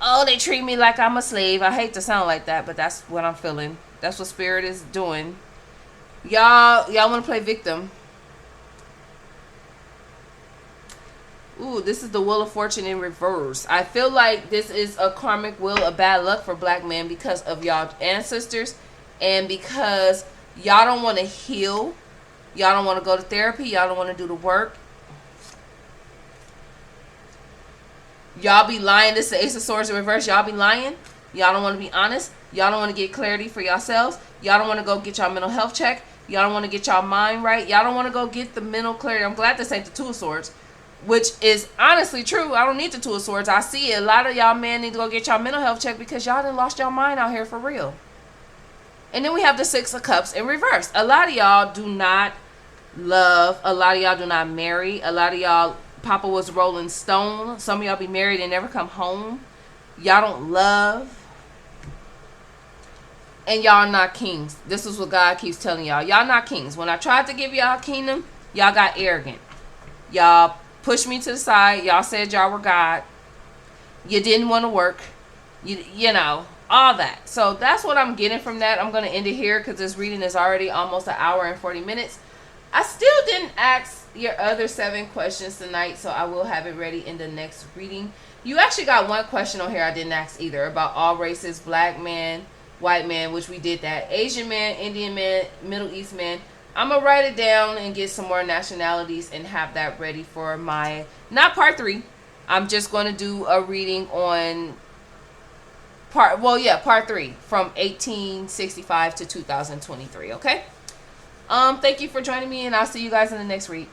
Oh, they treat me like I'm a slave. I hate to sound like that, but that's what I'm feeling. That's what spirit is doing. Y'all want to play victim. Ooh, this is the Wheel of Fortune in reverse. I feel like this is a karmic wheel of bad luck for black men because of y'all ancestors and because y'all don't want to heal. Y'all don't want to go to therapy. Y'all don't want to do the work. Y'all be lying. This is the Ace of Swords in reverse. Y'all be lying. Y'all don't want to be honest. Y'all don't want to get clarity for yourselves. Y'all don't want to go get y'all mental health check. Y'all don't want to get y'all mind right. Y'all don't want to go get the mental clarity. I'm glad this ain't the Two of Swords, which is honestly true. I don't need the Two of Swords. I see it. A lot of y'all men need to go get y'all mental health check because y'all done lost y'all mind out here for real. And then we have the Six of Cups in reverse. A lot of y'all do not love. A lot of y'all do not marry. A lot of y'all, Papa was Rolling Stone. Some of y'all be married and never come home. Y'all don't love. And y'all not kings. This is what God keeps telling y'all. Y'all not kings. When I tried to give y'all a kingdom, y'all got arrogant. Y'all pushed me to the side. Y'all said y'all were God. You didn't want to work. You know, all that. So that's what I'm getting from that. I'm going to end it here because this reading is already almost an hour and 40 minutes. I still didn't ask your other 7 questions tonight, so I will have it ready in the next reading. You actually got one question on here I didn't ask either about all races, black man, white man, which we did that, Asian man, Indian man, Middle East man. I'm going to write it down and get some more nationalities and have that ready for my, not part 3. I'm just going to do a reading on part 3 from 1865 to 2023, okay? Thank you for joining me, and I'll see you guys in the next read.